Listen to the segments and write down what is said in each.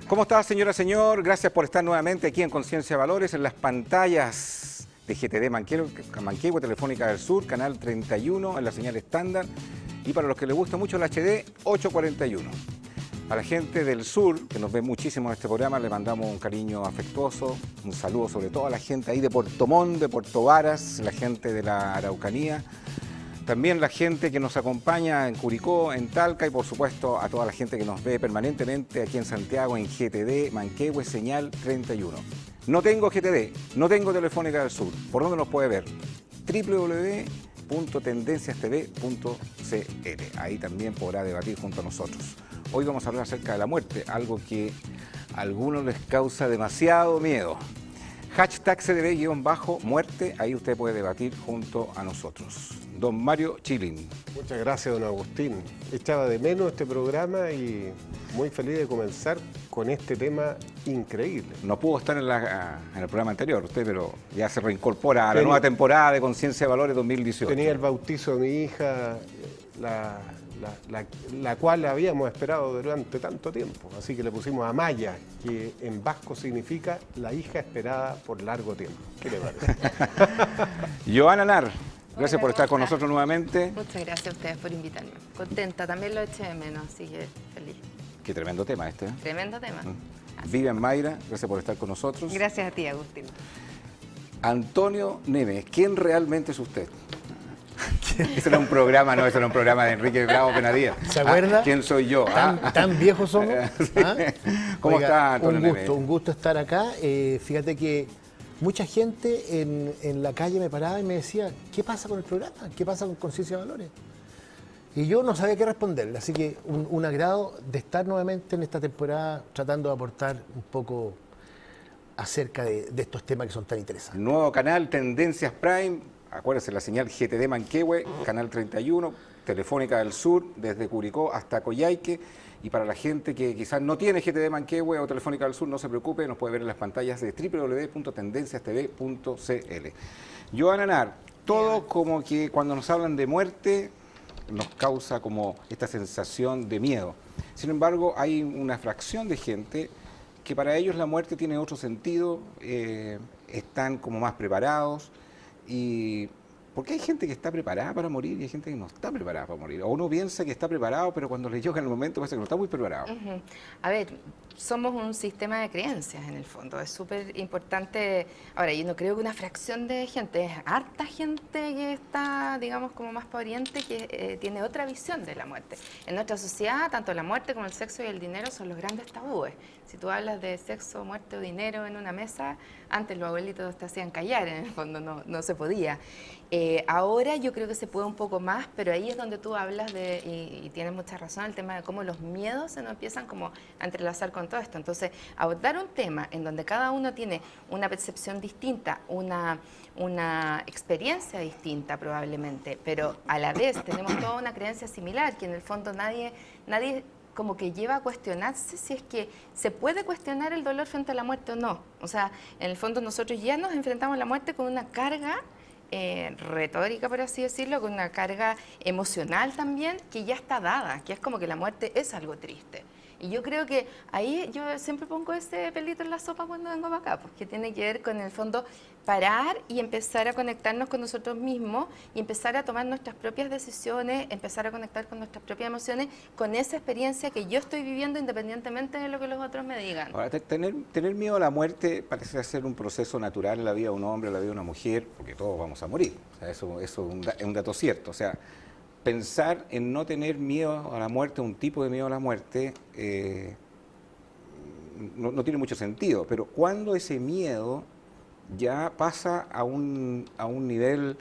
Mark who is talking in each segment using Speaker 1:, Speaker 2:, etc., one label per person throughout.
Speaker 1: ¿Cómo está, señora, señor? Gracias por estar nuevamente aquí en Conciencia de Valores, en las pantallas de GTD Manquehue, Telefónica del Sur, canal 31, en la señal estándar. Y para los que les gusta mucho el HD, 841. A la gente del sur, que nos ve muchísimo en este programa, le mandamos un cariño afectuoso, un saludo sobre todo a la gente ahí de Puerto Montt, de Puerto Varas, la gente de la Araucanía, también la gente que nos acompaña en Curicó, en Talca y por supuesto a toda la gente que nos ve permanentemente aquí en Santiago en GTD Manquehue, señal 31. No tengo GTD, no tengo Telefónica del Sur. ¿Por dónde nos puede ver? www.tendenciastv.cl. Ahí también podrá debatir junto a nosotros. Hoy vamos a hablar acerca de la muerte, algo que a algunos les causa demasiado miedo. Hashtag CDB-muerte, ahí usted puede debatir junto a nosotros. Don Mario Chilin.
Speaker 2: Muchas gracias, don Agustín. Echaba de menos este programa y muy feliz de comenzar con este tema increíble.
Speaker 1: No pudo estar en el programa anterior usted, pero ya se reincorpora a la nueva temporada de Conciencia de Valores 2018.
Speaker 2: Tenía el bautizo de mi hija, la cual habíamos esperado durante tanto tiempo. Así que le pusimos Amaya, que en vasco significa la hija esperada por largo tiempo. ¿Qué le parece?
Speaker 1: Joana Nar, gracias por estar con nosotros nuevamente.
Speaker 3: Muchas gracias a ustedes por invitarme. Contenta, también lo eché de menos, así que feliz.
Speaker 1: Qué tremendo tema este.
Speaker 3: Tremendo tema.
Speaker 1: Vivian Mayra, gracias por estar con nosotros.
Speaker 3: Gracias a ti, Agustín.
Speaker 1: Antonio Nemes, ¿quién realmente es usted? Ese era un programa, no, ese era un programa de Enrique Bravo Penadía.
Speaker 4: ¿Se acuerda?
Speaker 1: ¿Quién soy yo?
Speaker 4: ¿Tan viejos somos? ¿Ah?
Speaker 1: ¿Cómo
Speaker 4: Oiga,
Speaker 1: está, Antonio Nemes?
Speaker 4: Un gusto estar acá. Fíjate que mucha gente en la calle me paraba y me decía, ¿qué pasa con el programa? ¿Qué pasa con Conciencia de Valores? Y yo no sabía qué responderle, así que un agrado de estar nuevamente en esta temporada tratando de aportar un poco acerca de estos temas que son tan interesantes.
Speaker 1: Nuevo canal, Tendencias Prime, acuérdense, la señal GTD Manquehue, canal 31, Telefónica del Sur, desde Curicó hasta Coyhaique. Y para la gente que quizás no tiene GTD Manquehue o Telefónica del Sur, no se preocupe, nos puede ver en las pantallas de www.tendenciastv.cl. Joana Nar, todo como que cuando nos hablan de muerte nos causa como esta sensación de miedo. Sin embargo, hay una fracción de gente que para ellos la muerte tiene otro sentido, están como más preparados. Y porque hay gente que está preparada para morir y hay gente que no está preparada para morir. O uno piensa que está preparado, pero cuando le llega el momento parece que no está muy preparado.
Speaker 3: A ver, somos un sistema de creencias en el fondo. Es súper importante. Ahora, yo no creo que una fracción de gente, es harta gente que está, digamos, como más para oriente, que tiene otra visión de la muerte. En nuestra sociedad, tanto la muerte como el sexo y el dinero son los grandes tabúes. Si tú hablas de sexo, muerte o dinero en una mesa, antes los abuelitos te hacían callar, en el fondo no se podía. Ahora yo creo que se puede un poco más, pero ahí es donde tú hablas de, y tienes mucha razón, el tema de cómo los miedos se nos empiezan como a entrelazar con todo esto. Entonces, abordar un tema en donde cada uno tiene una percepción distinta, una experiencia distinta probablemente, pero a la vez tenemos toda una creencia similar, que en el fondo nadie como que lleva a cuestionarse si es que se puede cuestionar el dolor frente a la muerte o no. O sea, en el fondo nosotros ya nos enfrentamos a la muerte con una carga retórica, por así decirlo, con una carga emocional también, que ya está dada, que es como que la muerte es algo triste. Y yo creo que ahí yo siempre pongo ese pelito en la sopa cuando vengo para acá, porque tiene que ver con, el fondo, parar y empezar a conectarnos con nosotros mismos y empezar a tomar nuestras propias decisiones, empezar a conectar con nuestras propias emociones, con esa experiencia que yo estoy viviendo independientemente de lo que los otros me digan.
Speaker 1: Ahora, tener miedo a la muerte parece ser un proceso natural en la vida de un hombre, en la vida de una mujer, porque todos vamos a morir. O sea, eso es un dato cierto. O sea, pensar en no tener miedo a la muerte, un tipo de miedo a la muerte, no tiene mucho sentido. Pero cuando ese miedo ya pasa a un nivel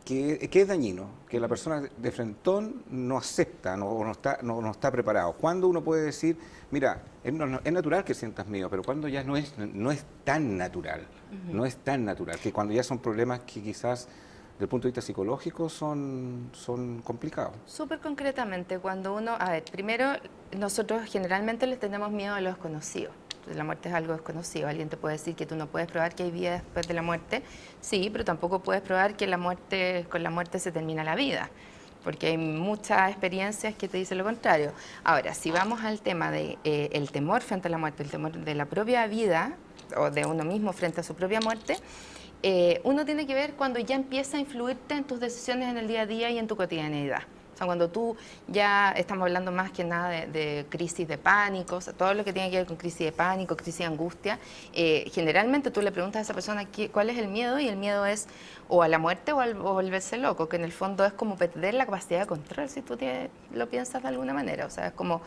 Speaker 1: que es dañino, que la persona de frentón no acepta no está preparado. Cuando uno puede decir, mira, es natural que sientas miedo, pero cuando ya no es tan natural, no es tan natural, que cuando ya son problemas que quizás desde el punto de vista psicológico son complicados.
Speaker 3: Súper concretamente, cuando uno, a ver, primero nosotros generalmente les tenemos miedo a lo desconocido. La muerte es algo desconocido. Alguien te puede decir que tú no puedes probar que hay vida después de la muerte. Sí, pero tampoco puedes probar que con la muerte se termina la vida. porque hay muchas experiencias que te dicen lo contrario. Ahora, si vamos al tema de el temor frente a la muerte, el temor de la propia vida o de uno mismo frente a su propia muerte, uno tiene que ver cuando ya empieza a influirte en tus decisiones en el día a día y en tu cotidianeidad. O sea, cuando tú ya estamos hablando más que nada de crisis de pánico, o sea, todo lo que tiene que ver con crisis de pánico, crisis de angustia, generalmente tú le preguntas a esa persona cuál es el miedo, y el miedo es o a la muerte o o volverse loco, que en el fondo es como perder la capacidad de control, si tú lo piensas de alguna manera. O sea, es como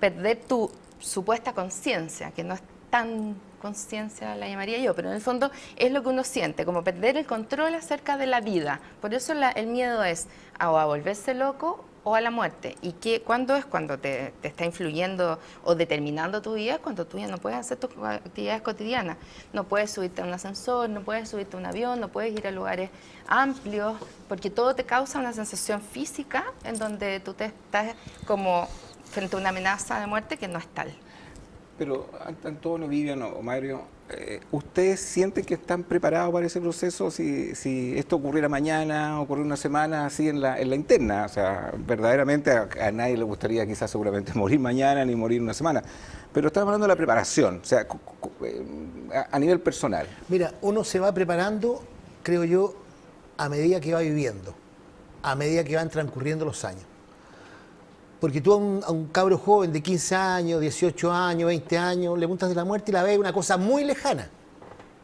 Speaker 3: perder tu supuesta conciencia, que no es tan conciencia la llamaría yo, pero en el fondo es lo que uno siente, como perder el control acerca de la vida. Por eso el miedo es o a volverse loco o a la muerte. ¿Y cuándo es? Cuando te está influyendo o determinando tu vida, cuando tú ya no puedes hacer tus actividades cotidianas. No puedes subirte a un ascensor, no puedes subirte a un avión, no puedes ir a lugares amplios, porque todo te causa una sensación física en donde tú te estás como frente a una amenaza de muerte que no es tal.
Speaker 1: Pero, Antonio, Vivian o Mario, ¿ustedes sienten que están preparados para ese proceso si esto ocurriera mañana, ocurriera una semana así en la interna? O sea, verdaderamente a nadie le gustaría quizás seguramente morir mañana ni morir una semana. Pero estamos hablando de la preparación, o sea, a nivel personal.
Speaker 4: Mira, uno se va preparando, creo yo, a medida que va viviendo, a medida que van transcurriendo los años. Porque tú a un cabro joven de 15 años, 18 años, 20 años, le preguntas de la muerte y la ves una cosa muy lejana,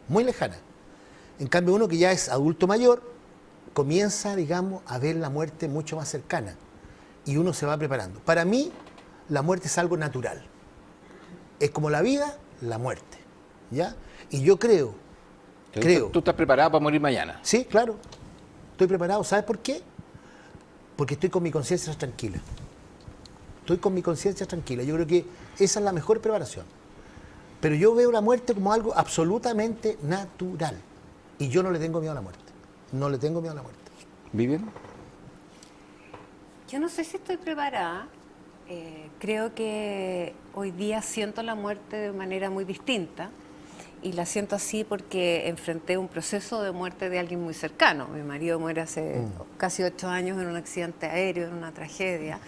Speaker 4: muy lejana. En cambio, uno que ya es adulto mayor, comienza, digamos, a ver la muerte mucho más cercana. Y uno se va preparando. Para mí, la muerte es algo natural. Es como la vida, la muerte. ¿Ya? Y yo creo.
Speaker 1: ¿Tú estás preparado para morir mañana?
Speaker 4: Sí, claro. Estoy preparado. ¿Sabes por qué? Porque estoy con mi conciencia tranquila. Estoy con mi conciencia tranquila. Yo creo que esa es la mejor preparación. Pero yo veo la muerte como algo absolutamente natural. Y yo no le tengo miedo a la muerte. No le tengo miedo a la muerte.
Speaker 1: ¿Vivian?
Speaker 5: Yo no sé si estoy preparada. Creo que hoy día siento la muerte de manera muy distinta. Y la siento así porque enfrenté un proceso de muerte de alguien muy cercano. Mi marido muere hace casi 8 años en un accidente aéreo, en una tragedia.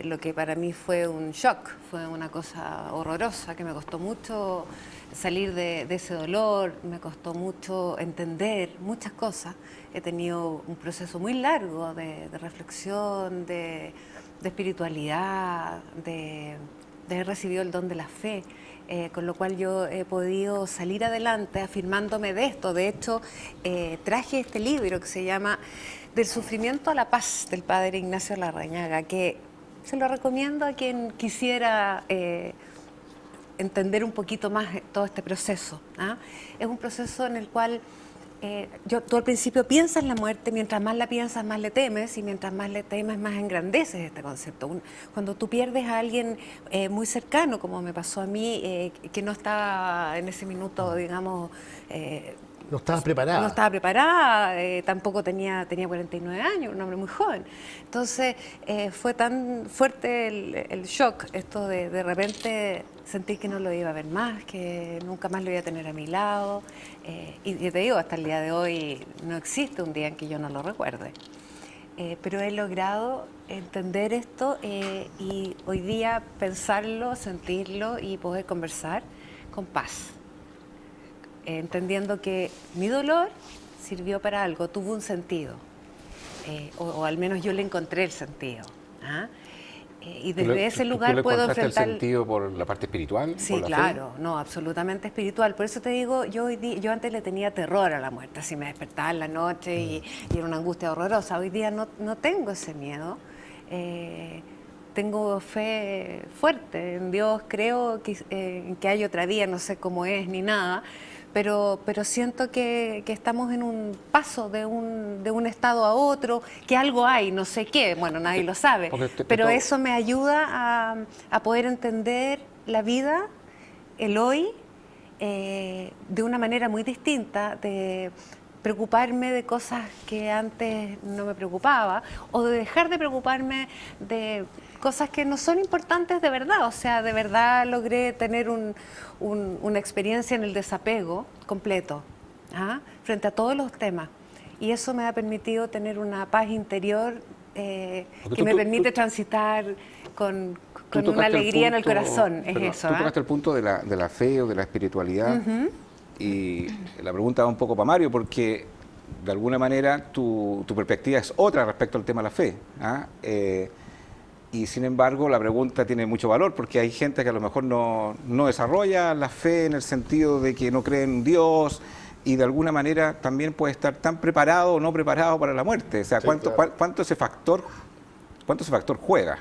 Speaker 5: Lo que para mí fue un shock, fue una cosa horrorosa, que me costó mucho salir de ese dolor, me costó mucho entender muchas cosas. He tenido un proceso muy largo de reflexión, de espiritualidad, de haber recibido el don de la fe, con lo cual yo he podido salir adelante afirmándome de esto. De hecho, traje este libro que se llama Del sufrimiento a la paz, del padre Ignacio Larrañaga, que se lo recomiendo a quien quisiera entender un poquito más todo este proceso. Es un proceso en el cual tú al principio piensas en la muerte, mientras más la piensas, más le temes, y mientras más le temes, más engrandeces este concepto. Cuando tú pierdes a alguien muy cercano, como me pasó a mí, que no estaba en ese minuto, digamos...
Speaker 4: No estabas preparada.
Speaker 5: No estaba preparada, tampoco tenía 49 años, un hombre muy joven. Entonces fue tan fuerte el shock, esto de repente sentir que no lo iba a ver más, que nunca más lo iba a tener a mi lado. Y te digo, hasta el día de hoy no existe un día en que yo no lo recuerde. Pero he logrado entender esto y hoy día pensarlo, sentirlo y poder conversar con paz. Entendiendo que mi dolor sirvió para algo, tuvo un sentido, o al menos yo le encontré el sentido. Y desde ese lugar puedo enfrentar...
Speaker 1: ¿El sentido por la parte espiritual?
Speaker 5: Sí,
Speaker 1: por la
Speaker 5: claro,
Speaker 1: fe?
Speaker 5: no, absolutamente espiritual. Por eso te digo, yo antes le tenía terror a la muerte, así me despertaba en la noche y era una angustia horrorosa. Hoy día no tengo ese miedo. Tengo fe fuerte en Dios, creo que hay otra vida, no sé cómo es ni nada. Pero siento que estamos en un paso de un estado a otro, que algo hay, no sé qué, bueno, nadie lo sabe, pero eso me ayuda a poder entender la vida, el hoy, de una manera muy distinta, de preocuparme de cosas que antes no me preocupaba, o de dejar de preocuparme de cosas que no son importantes de verdad. O sea, de verdad logré tener una experiencia en el desapego completo, frente a todos los temas. Y eso me ha permitido tener una paz interior que me permite transitar con una alegría en el corazón. Es eso.
Speaker 1: Tú tocaste el punto de la fe o de la espiritualidad. Y la pregunta va un poco para Mario, porque de alguna manera tu perspectiva es otra respecto al tema de la fe. Y sin embargo, la pregunta tiene mucho valor, porque hay gente que a lo mejor no desarrolla la fe en el sentido de que no cree en Dios, y de alguna manera también puede estar tan preparado o no preparado para la muerte. O sea,
Speaker 2: Sí,
Speaker 1: ¿cuánto ese factor juega?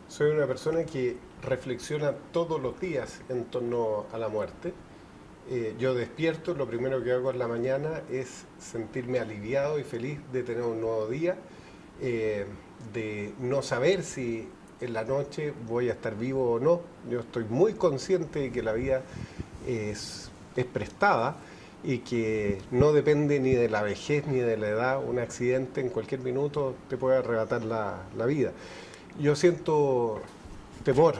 Speaker 2: Soy una persona que reflexiona todos los días en torno a la muerte. Yo despierto, lo primero que hago en la mañana es sentirme aliviado y feliz de tener un nuevo día, de no saber si en la noche voy a estar vivo o no. Yo estoy muy consciente de que la vida es prestada y que no depende ni de la vejez ni de la edad. Un accidente en cualquier minuto te puede arrebatar la vida. Yo siento temor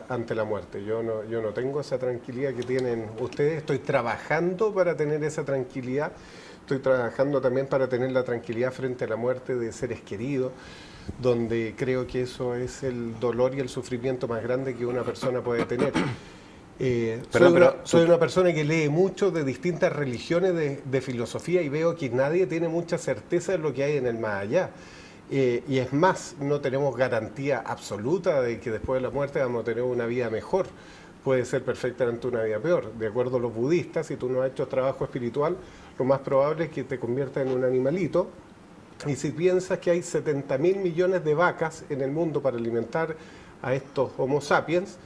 Speaker 2: ante la muerte. Yo no tengo esa tranquilidad que tienen ustedes. Estoy trabajando para tener esa tranquilidad. Estoy trabajando también para tener la tranquilidad frente a la muerte de seres queridos, donde creo que eso es el dolor y el sufrimiento más grande que una persona puede tener. Soy una persona que lee mucho de distintas religiones de filosofía, y veo que nadie tiene mucha certeza de lo que hay en el más allá. Y es más, no tenemos garantía absoluta de que después de la muerte vamos a tener una vida mejor. Puede ser perfectamente una vida peor. De acuerdo a los budistas, si tú no has hecho trabajo espiritual, lo más probable es que te conviertas en un animalito. Y si piensas que hay 70.000 millones de vacas en el mundo para alimentar a estos Homo sapiens,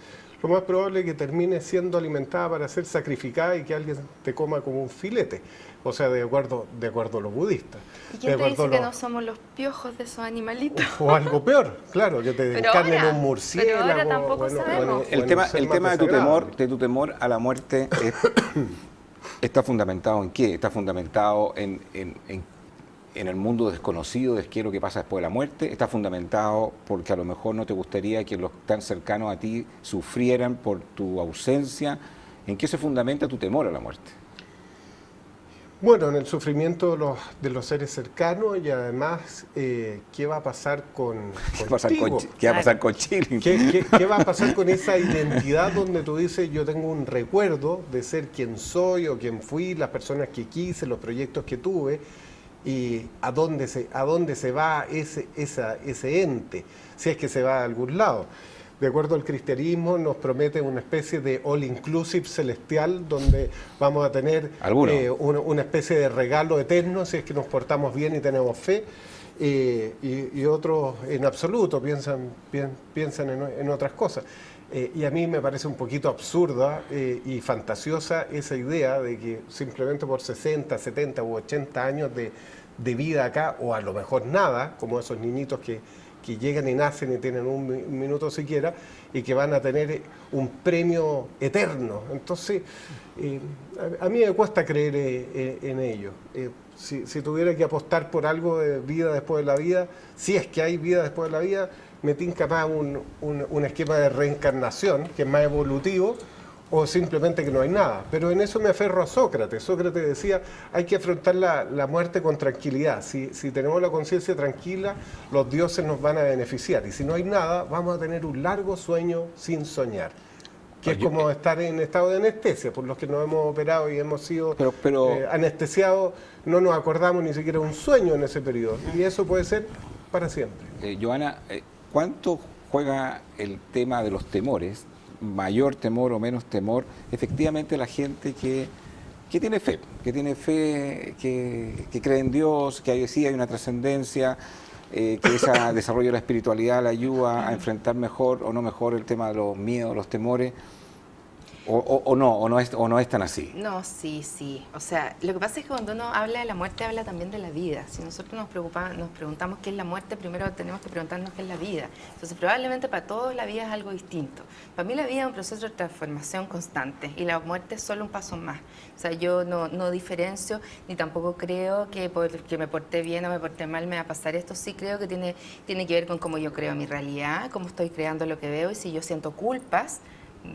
Speaker 2: lo más probable es que termine siendo alimentada para ser sacrificada y que alguien te coma como un filete. O sea, de acuerdo a los budistas.
Speaker 3: ¿Y quién te dice que no somos los piojos de esos animalitos?
Speaker 2: O algo peor, claro, que te encarnen un murciélago.
Speaker 3: Pero ahora tampoco sabemos.
Speaker 1: El tema de tu temor a la muerte está fundamentado en qué? Está fundamentado en el mundo desconocido de qué es lo que pasa después de la muerte. Está fundamentado porque a lo mejor no te gustaría que los tan cercanos a ti sufrieran por tu ausencia. ¿En qué se fundamenta tu temor a la muerte?
Speaker 2: Bueno, en el sufrimiento de los seres cercanos, y además, ¿qué va a pasar
Speaker 1: ¿Qué va a pasar con Chile?
Speaker 2: ¿Qué va a pasar con esa identidad donde tú dices, yo tengo un recuerdo de ser quien soy o quien fui, las personas que quise, los proyectos que tuve, y a dónde se va ese ente, si es que se va a algún lado? De acuerdo al cristianismo, nos promete una especie de all-inclusive celestial, donde vamos a tener una especie de regalo eterno si es que nos portamos bien y tenemos fe, y otros en absoluto piensan en otras cosas. Y a mí me parece un poquito absurda y fantasiosa esa idea de que simplemente por 60, 70 u 80 años de vida acá, o a lo mejor nada, como esos niñitos que llegan y nacen y tienen un minuto siquiera, y que van a tener un premio eterno. Entonces, a mí me cuesta creer en ello. Si tuviera que apostar por algo de vida después de la vida, si es que hay vida después de la vida, me tinca más un esquema de reencarnación, que es más evolutivo, o simplemente que no hay nada. Pero en eso me aferro a Sócrates. Sócrates decía, hay que afrontar la muerte con tranquilidad. Si tenemos la conciencia tranquila, los dioses nos van a beneficiar. Y si no hay nada, vamos a tener un largo sueño sin soñar. Que es como estar en estado de anestesia. Por los que nos hemos operado y hemos sido anestesiados, no nos acordamos ni siquiera un sueño en ese periodo. Y eso puede ser para siempre.
Speaker 1: Joana, ¿cuánto juega el tema de los temores? Mayor temor o menos temor, efectivamente la gente que tiene fe, que cree en Dios, que sí hay una trascendencia, que ese desarrollo de la espiritualidad le ayuda a enfrentar mejor o no mejor el tema de los miedos, los temores, o no es tan así.
Speaker 3: No, sí. O sea, lo que pasa es que cuando uno habla de la muerte, habla también de la vida. Si nosotros nos preguntamos qué es la muerte, primero tenemos que preguntarnos qué es la vida. Entonces, probablemente para todos la vida es algo distinto. Para mí la vida es un proceso de transformación constante y la muerte es solo un paso más. O sea, yo no diferencio ni tampoco creo que porque me porté bien o me porté mal me va a pasar esto. Sí creo que tiene que ver con cómo yo creo mi realidad, cómo estoy creando lo que veo, y si yo siento culpas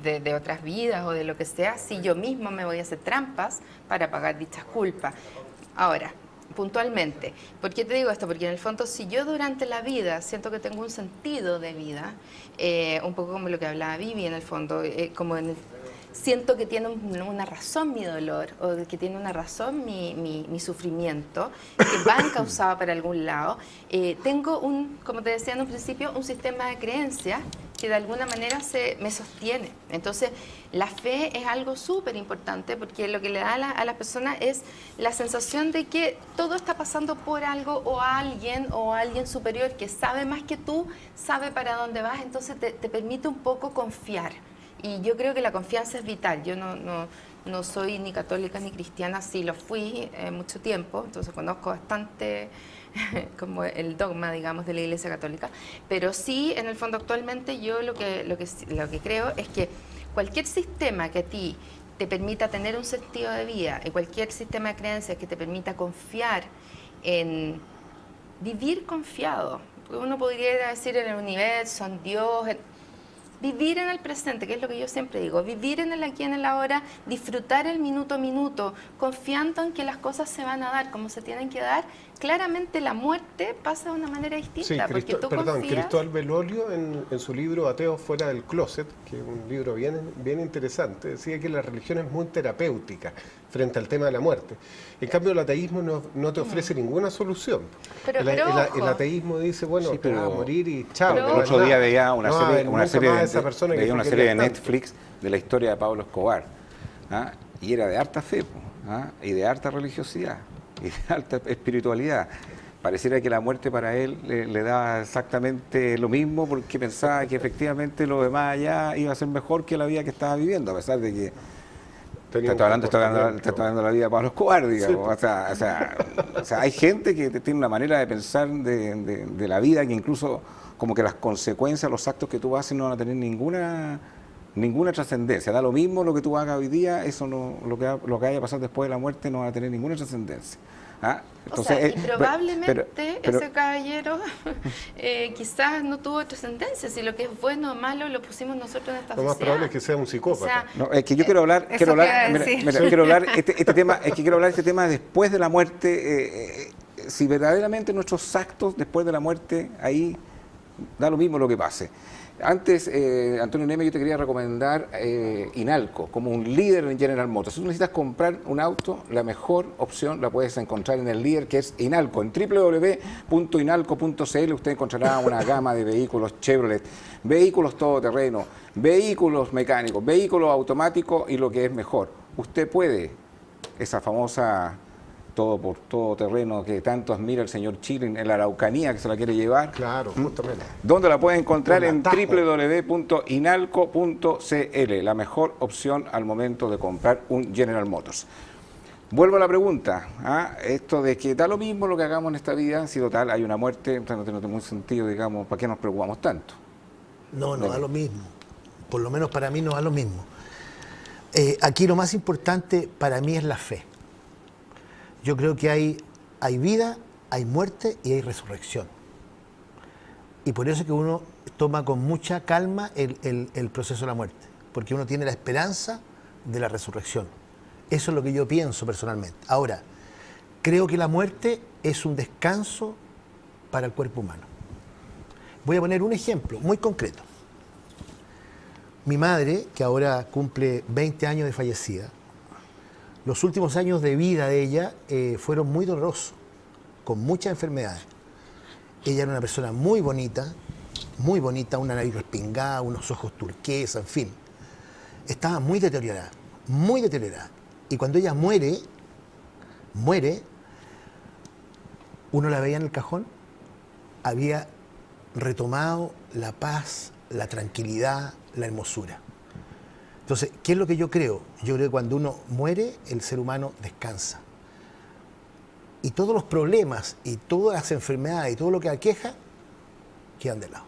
Speaker 3: de otras vidas o de lo que sea, si yo mismo me voy a hacer trampas para pagar dichas culpas. Ahora, puntualmente. ¿Por qué te digo esto? Porque en el fondo, si yo durante la vida siento que tengo un sentido de vida, un poco como lo que hablaba Vivi en el fondo, siento que tiene una razón mi dolor, o que tiene una razón mi sufrimiento, que va encauzado para algún lado, tengo como te decía en un principio, un sistema de creencias que de alguna manera me sostiene. Entonces, la fe es algo súper importante porque lo que le da a las personas es la sensación de que todo está pasando por algo o alguien superior que sabe más que tú, sabe para dónde vas, entonces te permite un poco confiar. Y yo creo que la confianza es vital. Yo no soy ni católica ni cristiana, sí lo fui mucho tiempo, entonces conozco bastante como el dogma, digamos, de la Iglesia Católica, pero sí, en el fondo, actualmente yo lo que creo es que cualquier sistema que a ti te permita tener un sentido de vida y cualquier sistema de creencias que te permita confiar en vivir confiado, uno podría decir en el universo, en Dios, vivir en el presente, que es lo que yo siempre digo, vivir en el aquí, en el ahora, disfrutar el minuto a minuto, confiando en que las cosas se van a dar como se tienen que dar. Claramente la muerte pasa de una manera distinta,
Speaker 2: Sí,
Speaker 3: porque tú confías...
Speaker 2: Cristóbal Belolio en su libro Ateos fuera del closet, que es un libro bien interesante, decía que la religión es muy terapéutica frente al tema de la muerte. En cambio, el ateísmo no te ofrece ninguna solución.
Speaker 3: Pero
Speaker 2: el ateísmo dice, bueno,
Speaker 1: Sí,
Speaker 2: te vas a morir y chao.
Speaker 3: pero
Speaker 2: no
Speaker 1: El
Speaker 2: hay
Speaker 1: otro día
Speaker 2: nada.
Speaker 1: veía
Speaker 2: No va a haber nunca más esa persona que
Speaker 1: veía una
Speaker 2: te
Speaker 1: serie de
Speaker 2: quería tanto.
Speaker 1: Netflix de la historia de Pablo Escobar, ¿ah? Y era de harta fe, y de harta religiosidad, y de alta espiritualidad. Pareciera que la muerte para él le da exactamente lo mismo porque pensaba que efectivamente lo demás allá iba a ser mejor que la vida que estaba viviendo, a pesar de que
Speaker 2: Tenía
Speaker 1: está
Speaker 2: un
Speaker 1: hablando la vida de Pablo Escobar, digamos.
Speaker 2: Sí.
Speaker 1: O sea, hay gente que tiene una manera de pensar de la vida que incluso como que las consecuencias, los actos que tú haces no van a tener ninguna trascendencia. Da lo mismo lo que tú hagas hoy día, eso lo que vaya a pasar después de la muerte no va a tener ninguna trascendencia. ¿Ah? Entonces,
Speaker 3: y probablemente
Speaker 1: pero-
Speaker 3: ese caballero quizás no tuvo trascendencia, si lo que es bueno o malo lo pusimos nosotros en esta
Speaker 2: Lo más
Speaker 3: sociedad.
Speaker 2: probable es que sea un psicópata.
Speaker 3: O sea,
Speaker 1: No, es que yo quiero hablar,
Speaker 5: Eso te iba a
Speaker 1: mira,
Speaker 5: decir.
Speaker 1: quiero hablar este tema, es que quiero hablar de este tema después de la muerte, si verdaderamente nuestros actos después de la muerte, ahí da lo mismo lo que pase. Antes, Antonio Neme, yo te quería recomendar Inalco como un líder en General Motors. Si tú necesitas comprar un auto, la mejor opción la puedes encontrar en el líder que es Inalco. En www.inalco.cl usted encontrará una gama de vehículos Chevrolet, vehículos todoterreno, vehículos mecánicos, vehículos automáticos y lo que es mejor. Usted puede, esa famosa todo terreno que tanto admira el señor Chile en la Araucanía, que se la quiere llevar.
Speaker 2: Claro, justamente.
Speaker 1: ¿Dónde la puede encontrar?
Speaker 2: Con
Speaker 1: En
Speaker 2: atajo.
Speaker 1: www.inalco.cl, la mejor opción al momento de comprar un General Motors. Vuelvo a la pregunta, esto de que da lo mismo lo que hagamos en esta vida, si total hay una muerte, no tiene mucho sentido, digamos, ¿para qué nos preocupamos tanto?
Speaker 4: No da lo mismo. Por lo menos para mí no da lo mismo. Aquí lo más importante para mí es la fe. Yo creo que hay vida, hay muerte y hay resurrección. Y por eso es que uno toma con mucha calma el proceso de la muerte, porque uno tiene la esperanza de la resurrección. Eso es lo que yo pienso personalmente. Ahora, creo que la muerte es un descanso para el cuerpo humano. Voy a poner un ejemplo muy concreto. Mi madre, que ahora cumple 20 años de fallecida, los últimos años de vida de ella fueron muy dolorosos, con muchas enfermedades. Ella era una persona muy bonita, una nariz respingada, unos ojos turquesa, en fin. Estaba muy deteriorada, muy deteriorada. Y cuando ella muere, uno la veía en el cajón, había retomado la paz, la tranquilidad, la hermosura. Entonces, ¿qué es lo que yo creo? Yo creo que cuando uno muere, el ser humano descansa. Y todos los problemas, y todas las enfermedades, y todo lo que aqueja, quedan de lado.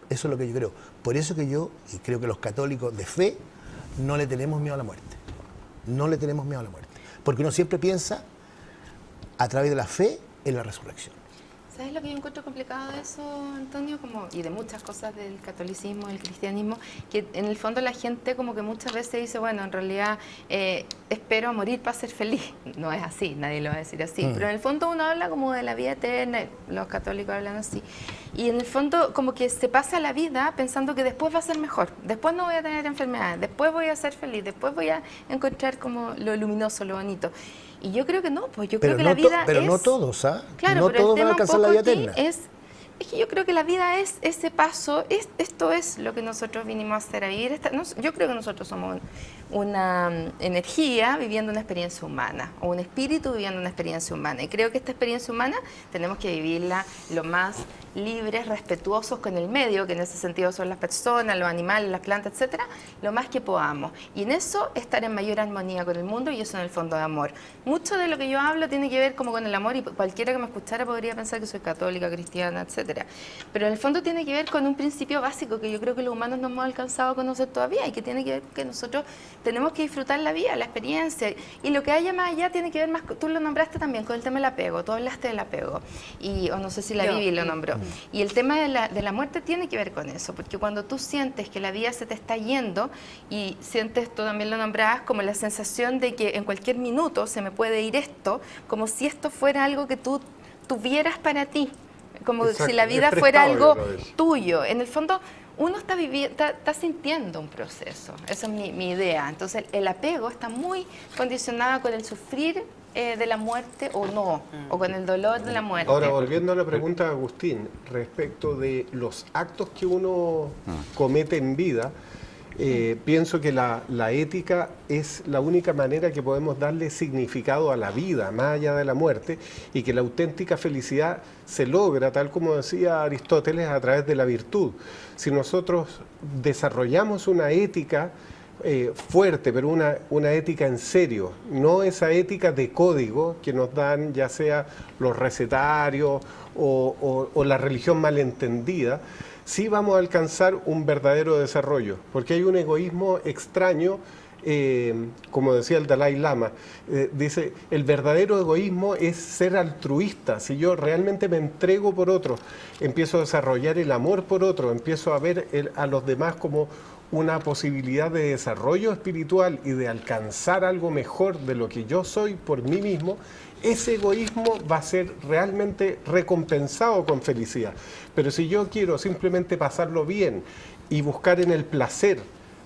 Speaker 4: Eso es lo que yo creo. Por eso que yo, y creo que los católicos de fe, no le tenemos miedo a la muerte. No le tenemos miedo a la muerte. Porque uno siempre piensa, a través de la fe, en la resurrección.
Speaker 3: ¿Sabes lo que yo encuentro complicado de eso, Antonio? Y de muchas cosas del catolicismo, del cristianismo, que en el fondo la gente como que muchas veces dice, bueno, en realidad espero morir para ser feliz. No es así, nadie lo va a decir así. Pero en el fondo uno habla como de la vida eterna, los católicos hablan así. Y en el fondo como que se pasa la vida pensando que después va a ser mejor, después no voy a tener enfermedades, después voy a ser feliz, después voy a encontrar como lo luminoso, lo bonito. Y yo creo que no, pues yo creo que la vida
Speaker 4: pero
Speaker 3: es...
Speaker 4: no todos, ¿ah?
Speaker 3: Claro,
Speaker 4: no
Speaker 3: pero
Speaker 4: todos
Speaker 3: el
Speaker 4: van a
Speaker 3: tema un
Speaker 4: alcanzar la
Speaker 3: poco
Speaker 4: vida
Speaker 3: aquí
Speaker 4: eterna.
Speaker 3: es que yo creo que la vida es ese paso, esto es lo que nosotros vinimos a hacer a vivir. Yo creo que nosotros somos una energía viviendo una experiencia humana, o un espíritu viviendo una experiencia humana. Y creo que esta experiencia humana tenemos que vivirla lo más libres, respetuosos con el medio, que en ese sentido son las personas, los animales, las plantas, etcétera, lo más que podamos. Y en eso estar en mayor armonía con el mundo, y eso en el fondo de amor. Mucho de lo que yo hablo tiene que ver como con el amor, y cualquiera que me escuchara podría pensar que soy católica, cristiana, etcétera. Pero en el fondo tiene que ver con un principio básico que yo creo que los humanos no hemos alcanzado a conocer todavía, y que tiene que ver con que nosotros tenemos que disfrutar la vida, la experiencia, y lo que haya más allá tiene que ver más, tú lo nombraste también, con el tema del apego, tú hablaste del apego, o no sé si la Vivi lo nombró, y el tema de la muerte tiene que ver con eso, porque cuando tú sientes que la vida se te está yendo, y sientes, tú también lo nombrabas, como la sensación de que en cualquier minuto se me puede ir esto, como si esto fuera algo que tú tuvieras para ti, como
Speaker 2: Exacto,
Speaker 3: si la vida
Speaker 2: es
Speaker 3: fuera
Speaker 2: prestado,
Speaker 3: algo
Speaker 2: yo creo eso.
Speaker 3: tuyo. En el fondo, uno está sintiendo un proceso. Esa es mi idea. Entonces, el apego está muy condicionado con el sufrir de la muerte o no, o con el dolor de la muerte.
Speaker 2: Ahora, volviendo a la pregunta de Agustín, respecto de los actos que uno comete en vida, pienso que la ética es la única manera que podemos darle significado a la vida, más allá de la muerte, y que la auténtica felicidad se logra, tal como decía Aristóteles, a través de la virtud. Si nosotros desarrollamos una ética fuerte, pero una ética en serio, no esa ética de código que nos dan ya sea los recetarios o la religión malentendida, sí vamos a alcanzar un verdadero desarrollo, porque hay un egoísmo extraño, como decía el Dalai Lama, dice, el verdadero egoísmo es ser altruista. Si yo realmente me entrego por otro, empiezo a desarrollar el amor por otro, empiezo a ver a los demás como una posibilidad de desarrollo espiritual y de alcanzar algo mejor de lo que yo soy por mí mismo, ese egoísmo va a ser realmente recompensado con felicidad. Pero si yo quiero simplemente pasarlo bien y buscar en el placer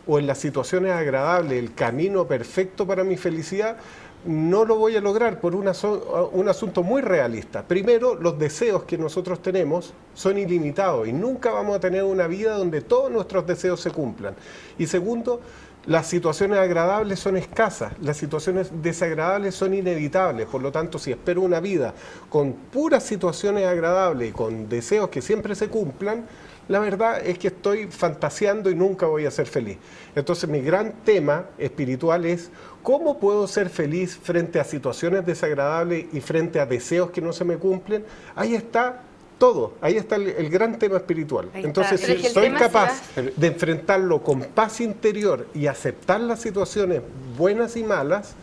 Speaker 2: o en las situaciones agradables el camino perfecto para mi felicidad, no lo voy a lograr por un asunto muy realista. Primero, los deseos que nosotros tenemos son ilimitados y nunca vamos a tener una vida donde todos nuestros deseos se cumplan. Y segundo, las situaciones agradables son escasas, las situaciones desagradables son inevitables. Por lo tanto, si espero una vida con puras situaciones agradables y con deseos que siempre se cumplan, la verdad es que estoy fantaseando y nunca voy a ser feliz. Entonces, mi gran tema espiritual es ¿cómo puedo ser feliz frente a situaciones desagradables y frente a deseos que no se me cumplen? Ahí está todo, ahí está el gran tema espiritual.
Speaker 5: Ahí
Speaker 2: Entonces,
Speaker 5: está.
Speaker 2: si soy capaz de enfrentarlo con paz interior y aceptar las situaciones buenas y malas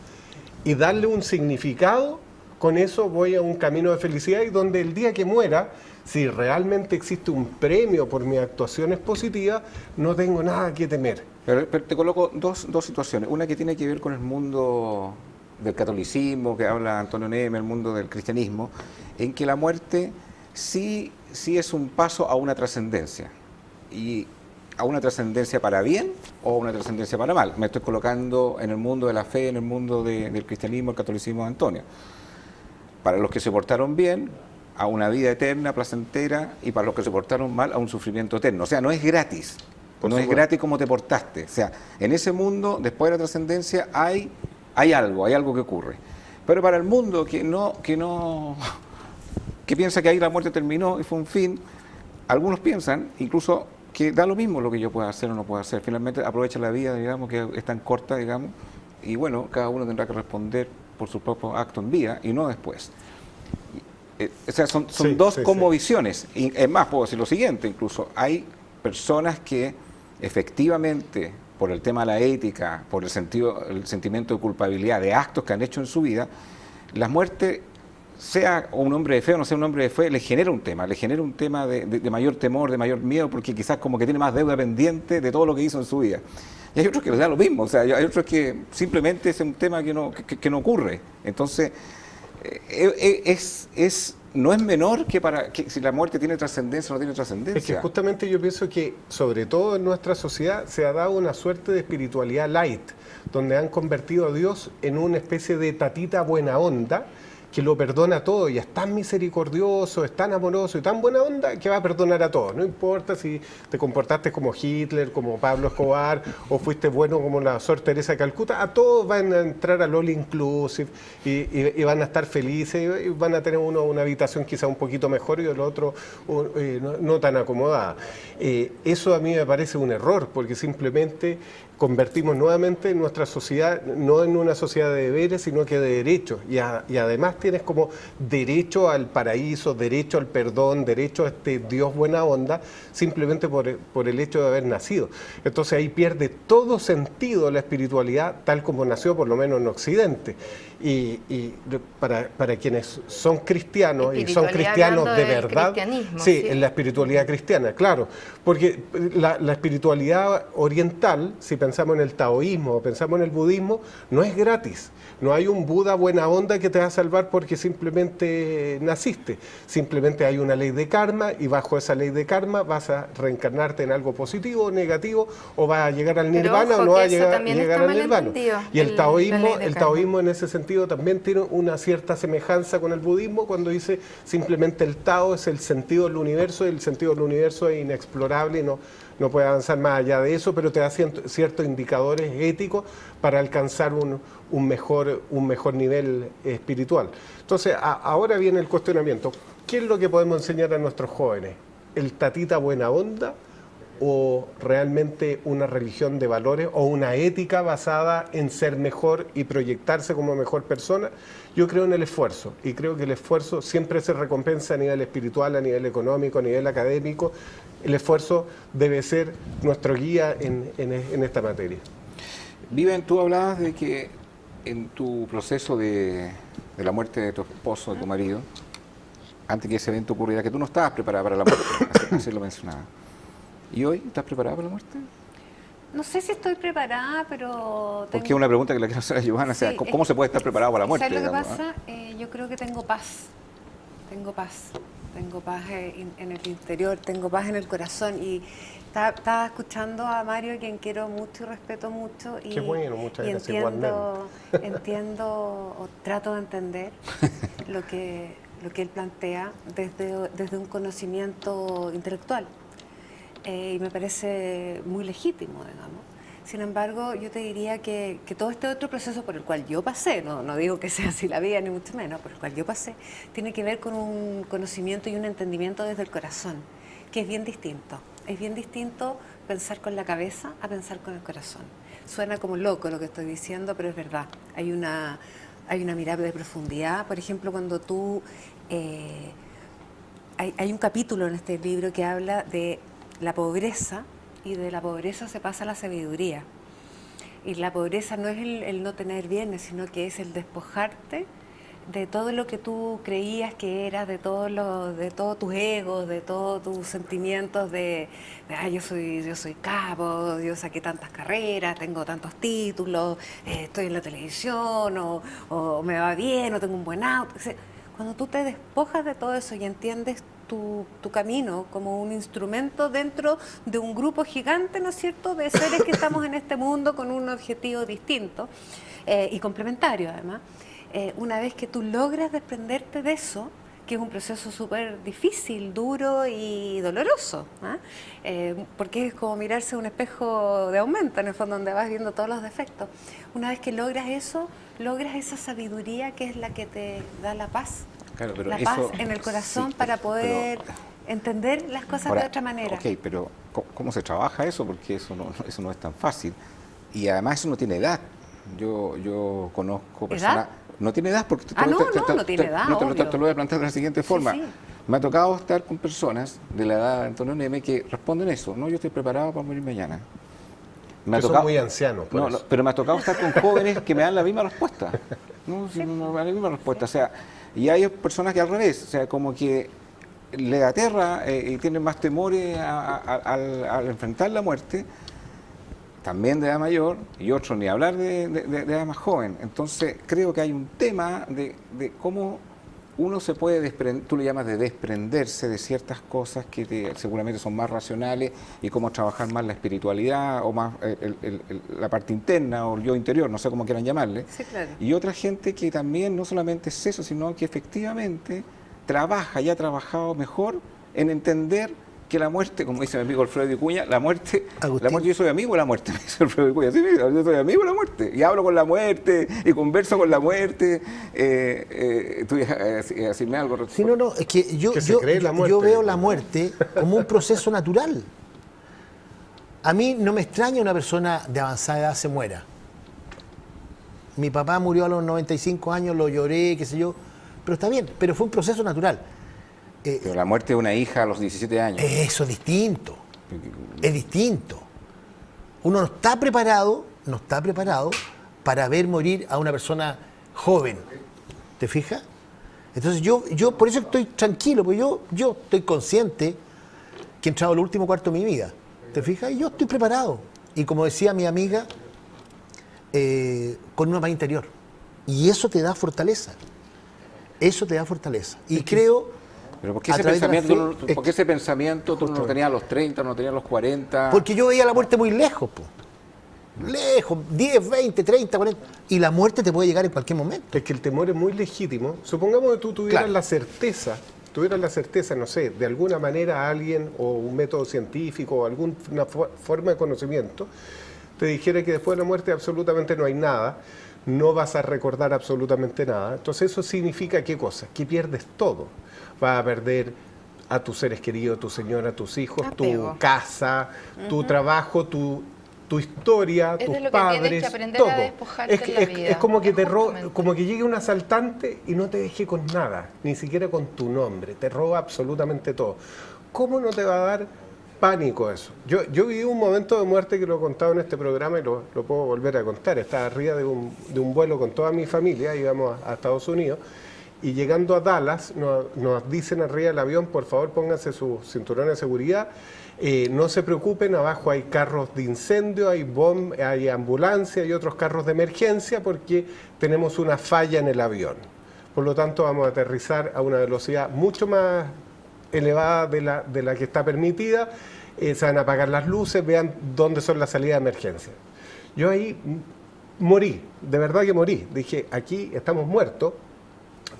Speaker 2: y darle un significado, con eso voy a un camino de felicidad y donde el día que muera, si realmente existe un premio por mis actuaciones positivas, no tengo nada que temer.
Speaker 1: Pero te coloco dos situaciones. Una que tiene que ver con el mundo del catolicismo, que habla Antonio Neme, el mundo del cristianismo, en que la muerte sí es un paso a una trascendencia. Y a una trascendencia para bien o a una trascendencia para mal. Me estoy colocando en el mundo de la fe, en el mundo del cristianismo, el catolicismo de Antonio. Para los que se portaron bien, a una vida eterna, placentera, y para los que se portaron mal, a un sufrimiento eterno. O sea, no es gratis. No es gratis como te portaste. O sea, en ese mundo, después de la trascendencia, hay algo que ocurre. Pero para el mundo que piensa que ahí la muerte terminó y fue un fin, algunos piensan incluso que da lo mismo lo que yo pueda hacer o no pueda hacer. Finalmente aprovecha la vida, digamos, que es tan corta, digamos, y bueno, cada uno tendrá que responder por su propio acto en vida y no después. O sea, son dos visiones. Y es más, puedo decir lo siguiente, incluso hay personas que efectivamente, por el tema de la ética, por el sentimiento de culpabilidad de actos que han hecho en su vida, la muerte, sea un hombre de fe o no sea un hombre de fe, le genera un tema de mayor temor, de mayor miedo, porque quizás como que tiene más deuda pendiente de todo lo que hizo en su vida. y hay otros que les da lo mismo, o sea, hay otros que simplemente es un tema que no ocurre. Entonces, no es menor que si la muerte tiene trascendencia o no tiene trascendencia.
Speaker 2: Es que justamente yo pienso que, sobre todo en nuestra sociedad, se ha dado una suerte de espiritualidad light, donde han convertido a Dios en una especie de tatita buena onda, que lo perdona todo y es tan misericordioso, es tan amoroso y tan buena onda que va a perdonar a todos. No importa si te comportaste como Hitler, como Pablo Escobar o fuiste bueno como la Sor Teresa de Calcuta, a todos van a entrar al all inclusive y van a estar felices y van a tener una habitación quizá un poquito mejor y el otro no tan acomodada. Eso a mí me parece un error porque simplemente convertimos nuevamente nuestra sociedad no en una sociedad de deberes, sino que de derechos. Y además tienes como derecho al paraíso, derecho al perdón, derecho a este Dios buena onda, simplemente por el hecho de haber nacido. Entonces ahí pierde todo sentido la espiritualidad tal como nació, por lo menos en Occidente. Y para quienes son cristianos y son cristianos de verdad, sí, en la espiritualidad cristiana, claro, porque la espiritualidad oriental, si pensamos en el taoísmo o pensamos en el budismo, no es gratis. No hay un Buda buena onda que te va a salvar porque simplemente naciste. Simplemente hay una ley de karma y bajo esa ley de karma vas a reencarnarte en algo positivo o negativo o vas a llegar al nirvana o no vas a llegar al nirvana. Y el taoísmo en ese sentido también tiene una cierta semejanza con el budismo cuando dice simplemente el Tao es el sentido del universo y el sentido del universo es inexplorable y no puede avanzar más allá de eso, pero te da ciertos indicadores éticos para alcanzar un mejor nivel espiritual. Entonces, ahora viene el cuestionamiento. ¿Qué es lo que podemos enseñar a nuestros jóvenes? ¿El tatita buena onda o realmente una religión de valores o una ética basada en ser mejor y proyectarse como mejor persona? Yo creo en el esfuerzo y creo que el esfuerzo siempre se recompensa a nivel espiritual, a nivel económico, a nivel académico. El esfuerzo debe ser nuestro guía en esta materia.
Speaker 1: Vivian, tú hablabas de que en tu proceso de la muerte de tu esposo, de tu marido, antes que ese evento ocurriera, que tú no estabas preparada para la muerte, así lo mencionaba. ¿Y hoy estás preparada para la muerte?
Speaker 5: No sé si estoy preparada, pero...
Speaker 1: Porque es una pregunta que le quiero hacer a Giovanna, sí, o sea, ¿cómo se puede estar preparado para la muerte?
Speaker 5: ¿Sabes lo que pasa? Yo creo que tengo paz. Tengo paz en el interior, tengo paz en el corazón y estaba escuchando a Mario, quien quiero mucho y respeto mucho y,
Speaker 2: qué bueno, muchas gracias,
Speaker 5: entiendo o trato de entender lo que él plantea desde un conocimiento intelectual y me parece muy legítimo, digamos. Sin embargo, yo te diría que todo este otro proceso por el cual yo pasé, no digo que sea así la vida, ni mucho menos, por el cual yo pasé, tiene que ver con un conocimiento y un entendimiento desde el corazón, que es bien distinto. Es bien distinto pensar con la cabeza a pensar con el corazón. Suena como loco lo que estoy diciendo, pero es verdad. Hay una mirada de profundidad. Por ejemplo, cuando tú... hay un capítulo en este libro que habla de la pobreza, y de la pobreza se pasa a la sabiduría. Y la pobreza no es el no tener bienes, sino que es el despojarte de todo lo que tú creías que eras, de todos tus egos, de todos tus sentimientos yo soy capo, yo saqué tantas carreras, tengo tantos títulos, estoy en la televisión, o me va bien, o tengo un buen auto. O sea, cuando tú te despojas de todo eso y entiendes tu camino como un instrumento dentro de un grupo gigante, ¿no es cierto?, de seres que estamos en este mundo con un objetivo distinto y complementario además. Una vez que tú logras desprenderte de eso, que es un proceso súper difícil, duro y doloroso, porque es como mirarse un espejo de aumento, en el fondo, donde vas viendo todos los defectos. Una vez que logras eso, logras esa sabiduría que es la que te da la paz.
Speaker 1: Claro, pero
Speaker 5: la paz en el corazón, sí, para poder entender las cosas de otra manera.
Speaker 1: Ok, pero ¿cómo se trabaja eso? Porque eso no es tan fácil. Y además eso no tiene edad. Yo conozco personas... No tiene edad porque...
Speaker 5: No tiene edad,
Speaker 1: te lo voy a plantear de la siguiente forma.
Speaker 5: Sí.
Speaker 1: Me ha tocado estar con personas de la edad de Antonio Neme que responden eso. No, yo estoy preparado para morir mañana.
Speaker 2: Son muy ancianos.
Speaker 1: Pero me ha tocado estar con jóvenes que me dan la misma respuesta. La misma respuesta. O sea, y hay personas que al revés, o sea, como que le aterra y tienen más temores al enfrentar la muerte también de edad mayor, y otros ni hablar de edad más joven. Entonces creo que hay un tema de cómo uno se puede desprender, tú le llamas de desprenderse de ciertas cosas que seguramente son más racionales, y cómo trabajar más la espiritualidad o más la parte interna o el yo interior, no sé cómo quieran llamarle.
Speaker 5: Sí, claro.
Speaker 1: Y otra gente que también no solamente es eso, sino que efectivamente trabaja y ha trabajado mejor en entender que la muerte, como dice mi amigo Alfredo Vicuña, la muerte, yo soy amigo de la muerte, me dice Alfredo Vicuña, sí, yo soy amigo de la muerte, y hablo con la muerte, y converso con la muerte. Tú decirme algo.
Speaker 4: Sí, no, es que yo veo la muerte como un proceso natural. A mí no me extraña una persona de avanzada edad se muera. Mi papá murió a los 95 años, lo lloré, qué sé yo, pero está bien, pero fue un proceso natural.
Speaker 1: Pero la muerte de una hija a los 17 años.
Speaker 4: Eso es distinto. Es distinto. Uno no está preparado para ver morir a una persona joven. ¿Te fijas? Entonces yo por eso estoy tranquilo, porque yo estoy consciente que he entrado el último cuarto de mi vida. ¿Te fijas? Y yo estoy preparado. Y como decía mi amiga, con una paz interior. Y eso te da fortaleza. Eso te da fortaleza. Y creo...
Speaker 1: Pero ¿por qué ese pensamiento tú no lo tenías a los 30, no lo tenías a los 40?
Speaker 4: Porque yo veía la muerte muy lejos, po. Lejos, 10, 20, 30, 40. Y la muerte te puede llegar en cualquier momento.
Speaker 2: Es que el temor es muy legítimo. Supongamos que tú tuvieras la certeza, no sé, de alguna manera alguien o un método científico o alguna forma de conocimiento te dijera que después de la muerte absolutamente no hay nada, no vas a recordar absolutamente nada. Entonces eso significa ¿qué cosa? Que pierdes todo. Vas a perder a tus seres queridos, tu señora, tus hijos,
Speaker 3: apego,
Speaker 2: tu casa, tu trabajo, tu historia,
Speaker 3: es
Speaker 2: tus
Speaker 3: de lo que
Speaker 2: padres,
Speaker 3: tienes que aprender
Speaker 2: todo.
Speaker 3: a despojarte en la vida.
Speaker 2: Es como que como que llegue un asaltante y no te deje con nada, ni siquiera con tu nombre, te roba absolutamente todo. ¿Cómo no te va a dar pánico eso? Yo viví un momento de muerte que lo he contado en este programa y lo puedo volver a contar. Estaba arriba de un vuelo con toda mi familia, íbamos a Estados Unidos, y llegando a Dallas nos dicen arriba del avión, por favor pónganse su cinturón de seguridad, no se preocupen, abajo hay carros de incendio, hay ambulancia y otros carros de emergencia porque tenemos una falla en el avión. Por lo tanto vamos a aterrizar a una velocidad mucho más elevada de la que está permitida, se van a apagar las luces, vean dónde son las salidas de emergencia. Yo ahí morí, de verdad que morí, dije, aquí estamos muertos.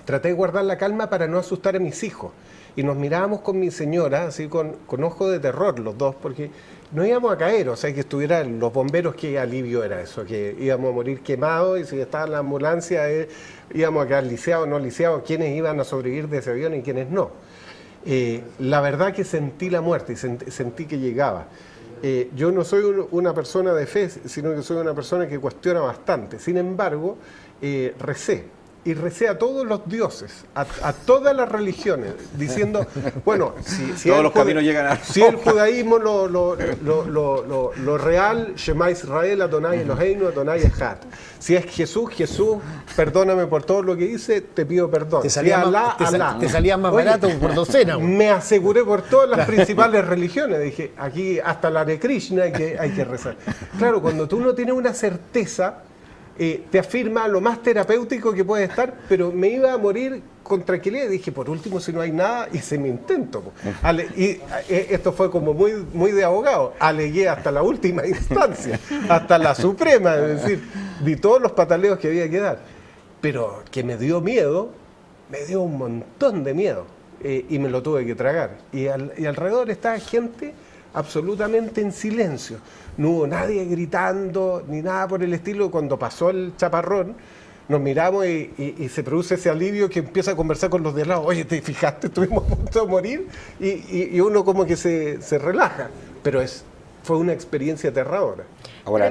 Speaker 2: Traté de guardar la calma para no asustar a mis hijos. Y nos mirábamos con mi señora, así con ojo de terror los dos, porque no íbamos a caer, o sea, que estuvieran los bomberos, qué alivio era eso, que íbamos a morir quemados y si estaba en la ambulancia íbamos a quedar lisiados, no lisiados, quiénes iban a sobrevivir de ese avión y quiénes no. La verdad que sentí la muerte y sentí que llegaba. Yo no soy una persona de fe, sino que soy una persona que cuestiona bastante. Sin embargo, recé. Y recé a todos los dioses, a todas las religiones, diciendo, bueno, si
Speaker 1: todos los caminos llegan a...
Speaker 2: Si el judaísmo lo real, Shema Israel, Adonai Eloheinu, Adonai Echad. Si es Jesús, perdóname por todo lo que hice, te pido perdón.
Speaker 4: Te salía más barato por docena.
Speaker 2: Me aseguré por todas las principales religiones, dije, aquí hasta la de Krishna hay que rezar. Claro, cuando tú no tienes una certeza, te afirma lo más terapéutico que puede estar, pero me iba a morir con tranquilidad. Dije, por último, si no hay nada, hice mi intento. Esto fue como muy de abogado. Alegué hasta la última instancia, hasta la suprema, es decir, di todos los pataleos que había que dar. Pero que me dio miedo, me dio un montón de miedo, y me lo tuve que tragar. Y alrededor estaba gente absolutamente en silencio. No hubo nadie gritando ni nada por el estilo. Cuando pasó el chaparrón, nos miramos y se produce ese alivio que empieza a conversar con los de al lado. Oye, ¿te fijaste? Estuvimos a punto de morir, y uno como que se relaja. Pero fue una experiencia aterradora.
Speaker 1: Ahora,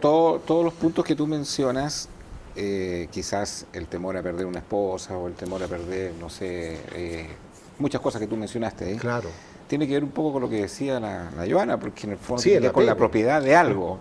Speaker 1: todos los puntos que tú mencionas, quizás el temor a perder una esposa o el temor a perder, no sé, muchas cosas que tú mencionaste.
Speaker 2: Claro.
Speaker 1: Tiene que ver un poco con lo que decía la Joana, porque en el fondo
Speaker 2: sí,
Speaker 1: tiene que ver con la propiedad de algo.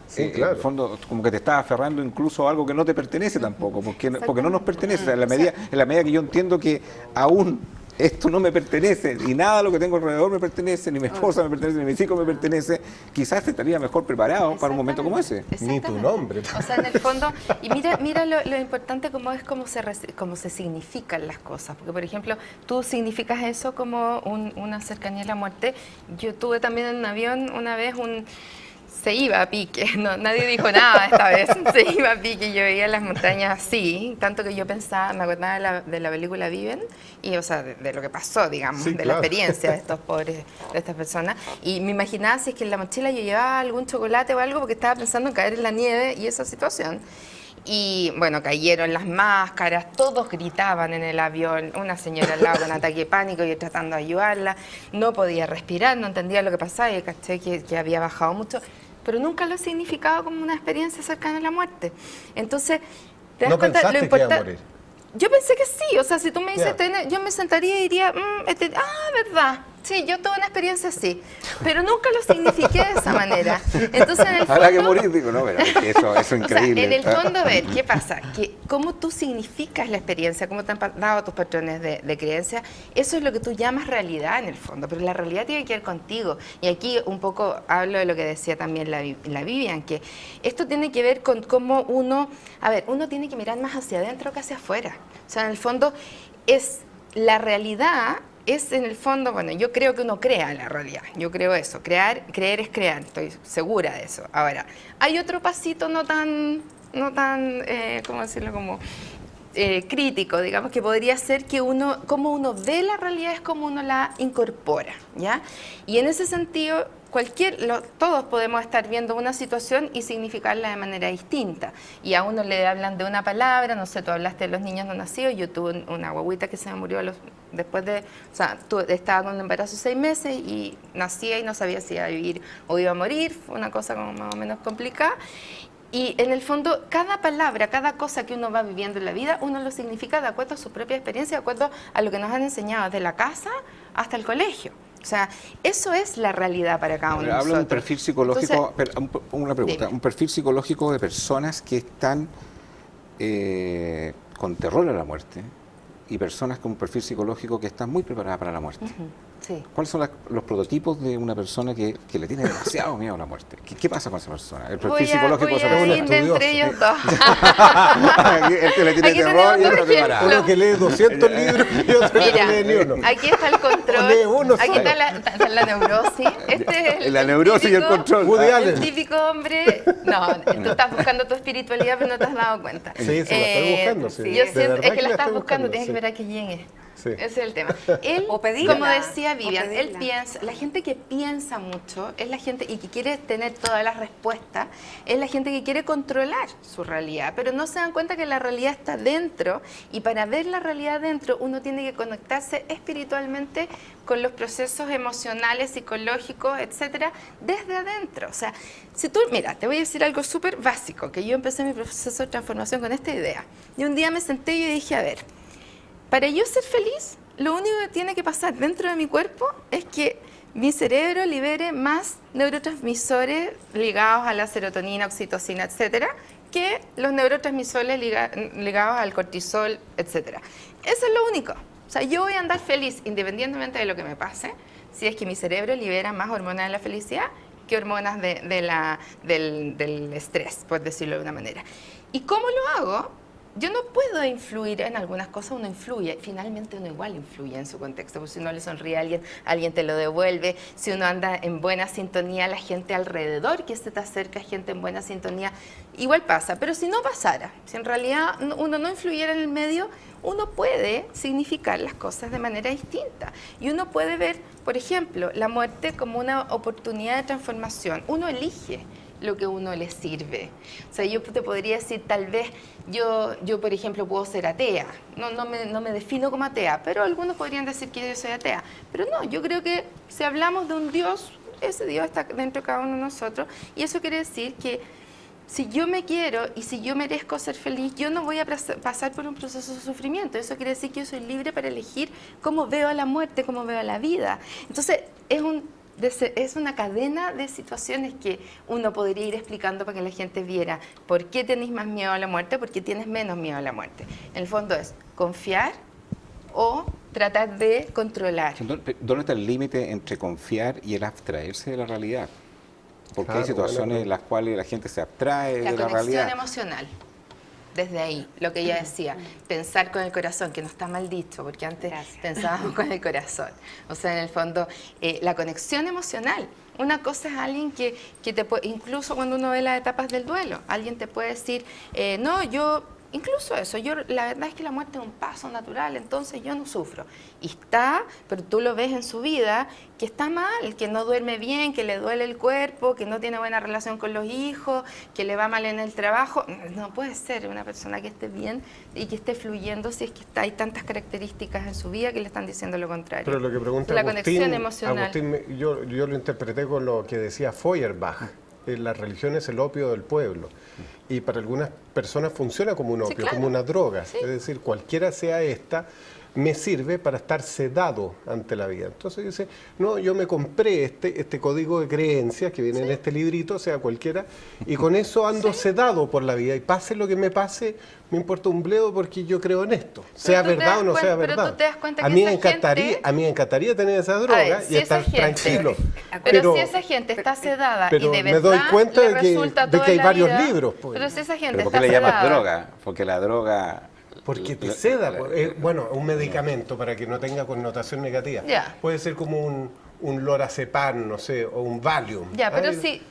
Speaker 2: Sí, claro.
Speaker 1: En el fondo, como que te estás aferrando incluso a algo que no te pertenece tampoco, porque no nos pertenece. En la medida que yo entiendo que aún esto no me pertenece y nada de lo que tengo alrededor me pertenece, ni mi esposa me pertenece, ni mis hijos me pertenece, quizás estaría mejor preparado para un momento como ese.
Speaker 2: Ni tu nombre.
Speaker 3: O sea, en el fondo, y mira lo importante como es cómo se significan las cosas. Porque, por ejemplo, tú significas eso como una cercanía a la muerte. Yo tuve también en un avión una vez se iba a pique, no, nadie dijo nada esta vez, se iba a pique, yo veía las montañas así, tanto que yo pensaba, me acordaba de la película Viven, y o sea, de lo que pasó, digamos,
Speaker 2: Sí,
Speaker 3: de
Speaker 2: claro.
Speaker 3: la experiencia de estos pobres, de estas personas, y me imaginaba si es que en la mochila yo llevaba algún chocolate o algo, porque estaba pensando en caer en la nieve y esa situación. Y bueno, cayeron las máscaras, todos gritaban en el avión, una señora al lado con ataque de pánico, yo tratando de ayudarla, no podía respirar, no entendía lo que pasaba y caché que había bajado mucho, pero nunca lo he significado como una experiencia cercana a la muerte. Entonces, ¿te das
Speaker 2: ¿No
Speaker 3: cuenta
Speaker 2: pensaste
Speaker 3: lo
Speaker 2: que iba a
Speaker 3: importante?
Speaker 2: morir?
Speaker 3: Yo pensé que sí, o sea, si tú me dices,
Speaker 2: Ya.
Speaker 3: yo me sentaría y diría, verdad, sí, yo tuve una experiencia así, pero nunca lo signifiqué de esa manera. Entonces, en el fondo,
Speaker 1: Habrá que morir, digo, no, pero es que eso es increíble.
Speaker 3: O sea, en el fondo, ver, ¿qué pasa? Que cómo tú significas la experiencia, cómo te han dado tus patrones de creencia, eso es lo que tú llamas realidad en el fondo, pero la realidad tiene que ver contigo. Y aquí un poco hablo de lo que decía también la Vivian, que esto tiene que ver con cómo uno tiene que mirar más hacia adentro que hacia afuera. O sea, en el fondo, la realidad es en el fondo, bueno, yo creo que uno crea la realidad, yo creo eso, creer es crear, estoy segura de eso. Ahora, hay otro pasito no tan, ¿cómo decirlo? Como crítico, digamos, que podría ser que como uno ve la realidad es como uno la incorpora, ¿ya? Y en ese sentido, todos podemos estar viendo una situación y significarla de manera distinta. Y a uno le hablan de una palabra, no sé, tú hablaste de los niños no nacidos, yo tuve una guaguita que se me murió después de, o sea, estaba con un embarazo 6 meses y nacía y no sabía si iba a vivir o iba a morir, fue una cosa como más o menos complicada. Y en el fondo, cada palabra, cada cosa que uno va viviendo en la vida, uno lo significa de acuerdo a su propia experiencia, de acuerdo a lo que nos han enseñado desde la casa hasta el colegio. O sea, eso es la realidad para cada uno de
Speaker 1: Habla
Speaker 3: nosotros.
Speaker 1: de un perfil psicológico, una pregunta,
Speaker 3: dime.
Speaker 1: un perfil psicológico de personas que están con terror a la muerte y personas con un perfil psicológico que están muy preparadas para la muerte.
Speaker 3: Sí.
Speaker 1: ¿Cuáles son los prototipos de una persona que le tiene demasiado miedo a la muerte? ¿Qué pasa con esa persona? El perfil psicológico de esa
Speaker 3: voy a
Speaker 1: persona.
Speaker 3: ir de entre ellos dos.
Speaker 1: El que le tiene
Speaker 3: Aquí
Speaker 1: terror y
Speaker 3: tenemos
Speaker 1: otro
Speaker 3: otro
Speaker 1: preparado.
Speaker 2: Uno que lee 200 libros y otro que no lee ni uno.
Speaker 3: Mira, aquí está el control,
Speaker 2: Lee uno
Speaker 3: aquí
Speaker 2: solo.
Speaker 3: está la neurosis. Este es
Speaker 1: La neurosis y el control.
Speaker 2: Woody
Speaker 3: El
Speaker 2: Allen.
Speaker 3: típico hombre, tú estás buscando tu espiritualidad pero no te has dado cuenta.
Speaker 2: Sí, se la estoy buscando, sí.
Speaker 3: Yo
Speaker 2: De
Speaker 3: siento,
Speaker 2: verdad
Speaker 3: es que
Speaker 2: que
Speaker 3: la
Speaker 2: la
Speaker 3: estás
Speaker 2: estoy
Speaker 3: buscando,
Speaker 2: buscando,
Speaker 3: tienes
Speaker 2: sí.
Speaker 3: que esperar a que llegue.
Speaker 2: Sí.
Speaker 3: Ese es el tema. Él,
Speaker 5: O pedirla,
Speaker 3: como decía
Speaker 5: o
Speaker 3: Vivian, él
Speaker 5: pedirla.
Speaker 3: piensa, la gente que piensa mucho es la gente y que quiere tener todas las respuestas, es la gente que quiere controlar su realidad, pero no se dan cuenta que la realidad está dentro y para ver la realidad dentro uno tiene que conectarse espiritualmente con los procesos emocionales, psicológicos, etcétera, desde adentro. O sea, si tú, mira, te voy a decir algo súper básico, que yo empecé mi proceso de transformación con esta idea. Y un día me senté y yo dije, a ver, para yo ser feliz, lo único que tiene que pasar dentro de mi cuerpo es que mi cerebro libere más neurotransmisores ligados a la serotonina, oxitocina, etcétera, que los neurotransmisores ligados al cortisol, etcétera. Eso es lo único. O sea, yo voy a andar feliz independientemente de lo que me pase, si es que mi cerebro libera más hormonas de la felicidad que hormonas del estrés, por decirlo de una manera. ¿Y cómo lo hago? Yo no puedo influir en algunas cosas, uno influye, finalmente uno igual influye en su contexto, porque si uno le sonríe a alguien te lo devuelve, si uno anda en buena sintonía, la gente alrededor que se te acerca, gente en buena sintonía, igual pasa, pero si no pasara, si en realidad uno no influyera en el medio, uno puede significar las cosas de manera distinta y uno puede ver, por ejemplo, la muerte como una oportunidad de transformación, uno elige lo que uno le sirve. O sea, yo te podría decir, tal vez yo por ejemplo, puedo ser atea. No me defino como atea, pero algunos podrían decir que yo soy atea. Pero no, yo creo que si hablamos de un Dios, ese Dios está dentro de cada uno de nosotros. Y eso quiere decir que si yo me quiero y si yo merezco ser feliz, yo no voy a pasar por un proceso de sufrimiento. Eso quiere decir que yo soy libre para elegir cómo veo a la muerte, cómo veo a la vida. Entonces, es una cadena de situaciones que uno podría ir explicando para que la gente viera por qué tenés más miedo a la muerte, por qué tienes menos miedo a la muerte. En el fondo es confiar o tratar de controlar.
Speaker 1: ¿Dónde está el límite entre confiar y el abstraerse de la realidad? Porque hay
Speaker 2: Claro,
Speaker 1: situaciones
Speaker 2: bueno,
Speaker 1: en las cuales la gente se abstrae
Speaker 3: La
Speaker 1: de la
Speaker 3: conexión
Speaker 1: realidad.
Speaker 3: emocional. Desde ahí, lo que ella decía, pensar con el corazón, que no está mal dicho, porque antes
Speaker 5: Gracias.
Speaker 3: pensábamos con el corazón. O sea, en el fondo, la conexión emocional. Una cosa es alguien que te puede, incluso cuando uno ve las etapas del duelo, alguien te puede decir, no, yo, incluso eso, yo la verdad es que la muerte es un paso natural, entonces yo no sufro. Y está, pero tú lo ves en su vida, que está mal, que no duerme bien, que le duele el cuerpo, que no tiene buena relación con los hijos, que le va mal en el trabajo. No puede ser una persona que esté bien y que esté fluyendo si es que hay tantas características en su vida que le están diciendo lo contrario.
Speaker 2: Pero lo que pregunta
Speaker 3: la
Speaker 2: Agustín,
Speaker 3: conexión emocional.
Speaker 2: Agustín, yo lo interpreté con lo que decía Feuerbach. La religión es el opio del pueblo. Y para algunas personas funciona como un
Speaker 3: Sí,
Speaker 2: opio,
Speaker 3: claro.
Speaker 2: como una droga.
Speaker 3: Sí.
Speaker 2: Es decir, cualquiera sea esta, me sirve para estar sedado ante la vida. Entonces dice, no, yo me compré este código de creencias que viene en este librito, sea cualquiera, y con eso ando sedado por la vida. Y pase lo que me pase, me importa un bledo porque yo creo en esto. Sea
Speaker 3: tú te
Speaker 2: verdad
Speaker 3: das
Speaker 2: o no sea
Speaker 3: pero
Speaker 2: verdad.
Speaker 3: tú te das cuenta
Speaker 2: A
Speaker 3: que
Speaker 2: mí
Speaker 3: esa
Speaker 2: me encantaría,
Speaker 3: gente-
Speaker 2: a mí me encantaría tener esa
Speaker 3: A
Speaker 2: droga
Speaker 3: ver,
Speaker 2: y
Speaker 3: si esa
Speaker 2: estar
Speaker 3: gente-
Speaker 2: tranquilo.
Speaker 3: Pero si esa gente está sedada
Speaker 2: pero
Speaker 3: y de
Speaker 2: me
Speaker 3: verdad
Speaker 2: doy cuenta
Speaker 3: le
Speaker 2: de que-
Speaker 3: resulta
Speaker 2: de
Speaker 3: toda
Speaker 2: que hay
Speaker 3: la
Speaker 2: varios
Speaker 3: vida,
Speaker 2: libros, pues.
Speaker 3: Pero si esa gente
Speaker 1: ¿Pero por
Speaker 3: está
Speaker 1: qué le llamas
Speaker 3: sedada,
Speaker 1: droga? Porque la droga...
Speaker 2: Porque te seda, bueno, un medicamento para que no tenga connotación negativa.
Speaker 3: Ya.
Speaker 2: Puede ser como un lorazepam, no sé, o un Valium.
Speaker 3: Ya, pero
Speaker 2: Ay,
Speaker 3: si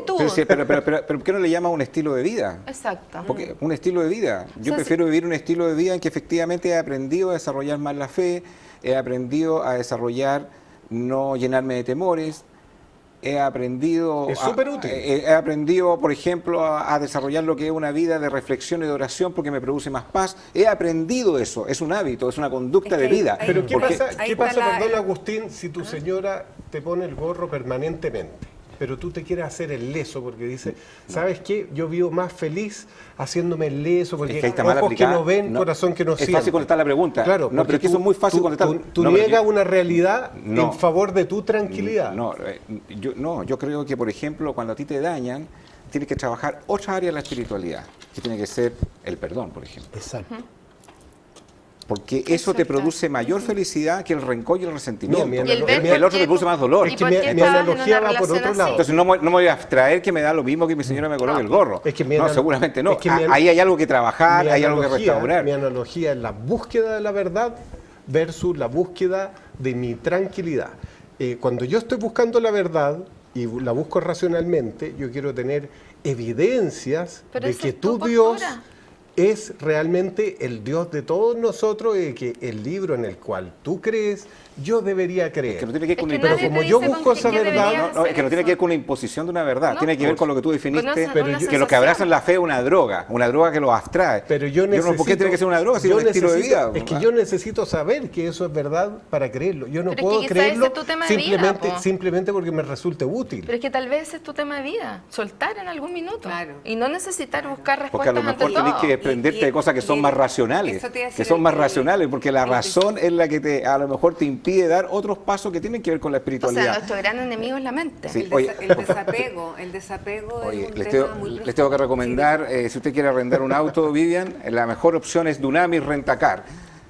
Speaker 3: tú...
Speaker 1: Pero ¿por qué no le llamas un estilo de vida?
Speaker 3: Exacto.
Speaker 1: Porque un estilo de vida. Yo
Speaker 3: sea,
Speaker 1: prefiero vivir un estilo de vida en que efectivamente he aprendido a desarrollar más la fe, he aprendido a desarrollar no llenarme de temores, he aprendido...
Speaker 2: Es superútil.
Speaker 1: He aprendido, por ejemplo, a desarrollar lo que es una vida de reflexión y de oración porque me produce más paz. He aprendido eso, es un hábito, es una conducta
Speaker 5: Es que
Speaker 1: de
Speaker 5: hay-
Speaker 1: vida.
Speaker 5: hay-
Speaker 2: Pero ¿qué
Speaker 1: Porque-
Speaker 2: pasa,
Speaker 5: ahí
Speaker 2: ¿qué
Speaker 5: está
Speaker 2: pasa,
Speaker 5: la-
Speaker 2: perdón, Agustín, si tu señora te pone el gorro permanentemente? Pero tú te quieres hacer el leso porque dice, ¿sabes qué? Yo vivo más feliz haciéndome el leso porque
Speaker 1: Es que ahí está mal
Speaker 2: ojos que
Speaker 1: aplicada.
Speaker 2: no ven,
Speaker 1: No,
Speaker 2: corazón que no
Speaker 1: es
Speaker 2: siente.
Speaker 1: fácil contestar la pregunta.
Speaker 2: Claro,
Speaker 1: No, pero
Speaker 2: porque
Speaker 1: es que eso es muy fácil contestar.
Speaker 2: Tú
Speaker 1: No, pero
Speaker 2: niegas
Speaker 1: yo-
Speaker 2: una realidad
Speaker 1: No.
Speaker 2: en favor de tu tranquilidad.
Speaker 1: Yo creo que, por ejemplo, cuando a ti te dañan, tienes que trabajar otra área de la espiritualidad, que tiene que ser el perdón, por ejemplo.
Speaker 4: Exacto.
Speaker 1: Porque eso te
Speaker 3: Exacto.
Speaker 1: produce mayor felicidad que el rencor y el resentimiento.
Speaker 2: No, mi
Speaker 3: Y el
Speaker 2: analo-
Speaker 3: ver
Speaker 2: mi-
Speaker 3: por
Speaker 1: el otro
Speaker 3: qué
Speaker 1: te produce
Speaker 3: tú-
Speaker 1: más dolor.
Speaker 3: ¿Y
Speaker 2: Es que
Speaker 3: por
Speaker 2: mi-
Speaker 3: qué
Speaker 2: mi
Speaker 3: estabas en
Speaker 2: analogía
Speaker 3: una
Speaker 2: va por
Speaker 3: relación
Speaker 2: otro
Speaker 3: así?
Speaker 2: lado.
Speaker 1: Entonces no me voy a abstraer que me da lo mismo que mi señora me coloque el gorro.
Speaker 2: Es que mi
Speaker 1: no,
Speaker 2: analo-
Speaker 1: seguramente no.
Speaker 2: es que mi an-
Speaker 1: Ahí hay algo que trabajar, hay algo que restaurar.
Speaker 2: Mi analogía es la búsqueda de la verdad versus la búsqueda de mi tranquilidad. Cuando yo estoy buscando la verdad y la busco racionalmente, yo quiero tener evidencias
Speaker 3: Pero
Speaker 2: de
Speaker 3: esa
Speaker 2: que
Speaker 3: es tu
Speaker 2: tu Dios
Speaker 3: postura.
Speaker 2: es realmente el Dios de todos nosotros y que el libro en el cual tú crees, yo debería creer.
Speaker 1: Que no tiene que ver con
Speaker 3: Es
Speaker 1: una
Speaker 3: que
Speaker 2: Pero
Speaker 3: nadie
Speaker 2: como
Speaker 3: te
Speaker 2: yo
Speaker 3: dice
Speaker 2: busco
Speaker 3: con
Speaker 2: esa
Speaker 3: qué
Speaker 2: verdad,
Speaker 3: deberías
Speaker 1: No, es
Speaker 3: hacer
Speaker 1: que no tiene
Speaker 3: eso.
Speaker 1: que ver con una imposición de una verdad,
Speaker 3: No,
Speaker 1: tiene que ver con lo que tú definiste,
Speaker 3: Con
Speaker 2: Pero
Speaker 3: una
Speaker 2: yo-
Speaker 1: que lo que abrazan
Speaker 3: sensación.
Speaker 1: la fe es una droga que los abstrae.
Speaker 2: Pero yo necesito,
Speaker 1: ¿Por qué tiene que ser una droga si es
Speaker 2: yo
Speaker 1: un estilo de
Speaker 2: necesito-
Speaker 1: vida?
Speaker 2: Es que yo necesito saber que eso es verdad para creerlo. Yo no
Speaker 3: Pero es que
Speaker 2: puedo
Speaker 3: quizá ese
Speaker 2: creerlo
Speaker 3: es tu tema de vida, po.
Speaker 2: simplemente porque me resulte útil.
Speaker 3: Pero es que tal vez ese es tu tema de vida, soltar en algún minuto.
Speaker 5: Claro.
Speaker 3: Y no necesitar buscar
Speaker 1: Porque a
Speaker 3: respuestas
Speaker 1: lo
Speaker 3: ante
Speaker 1: mejor tenés
Speaker 3: todo.
Speaker 1: que desprenderte
Speaker 5: Y-
Speaker 1: de cosas que son
Speaker 5: y-
Speaker 1: más racionales,
Speaker 5: eso te iba a
Speaker 1: que
Speaker 5: decir,
Speaker 1: son más
Speaker 5: el-
Speaker 1: racionales, porque la
Speaker 5: el-
Speaker 1: razón es la que a lo mejor te impide dar otros pasos que tienen que ver con la
Speaker 3: O sea,
Speaker 1: espiritualidad.
Speaker 3: nuestro gran enemigo es la mente.
Speaker 1: Sí.
Speaker 5: El,
Speaker 1: Oye.
Speaker 5: el desapego
Speaker 1: Oye,
Speaker 5: es un
Speaker 1: les
Speaker 5: tema
Speaker 1: tengo,
Speaker 5: muy
Speaker 1: les
Speaker 5: profundo.
Speaker 1: tengo que recomendar, si usted quiere arrendar un auto, Vivian, la mejor opción es Dunamis Rentacar.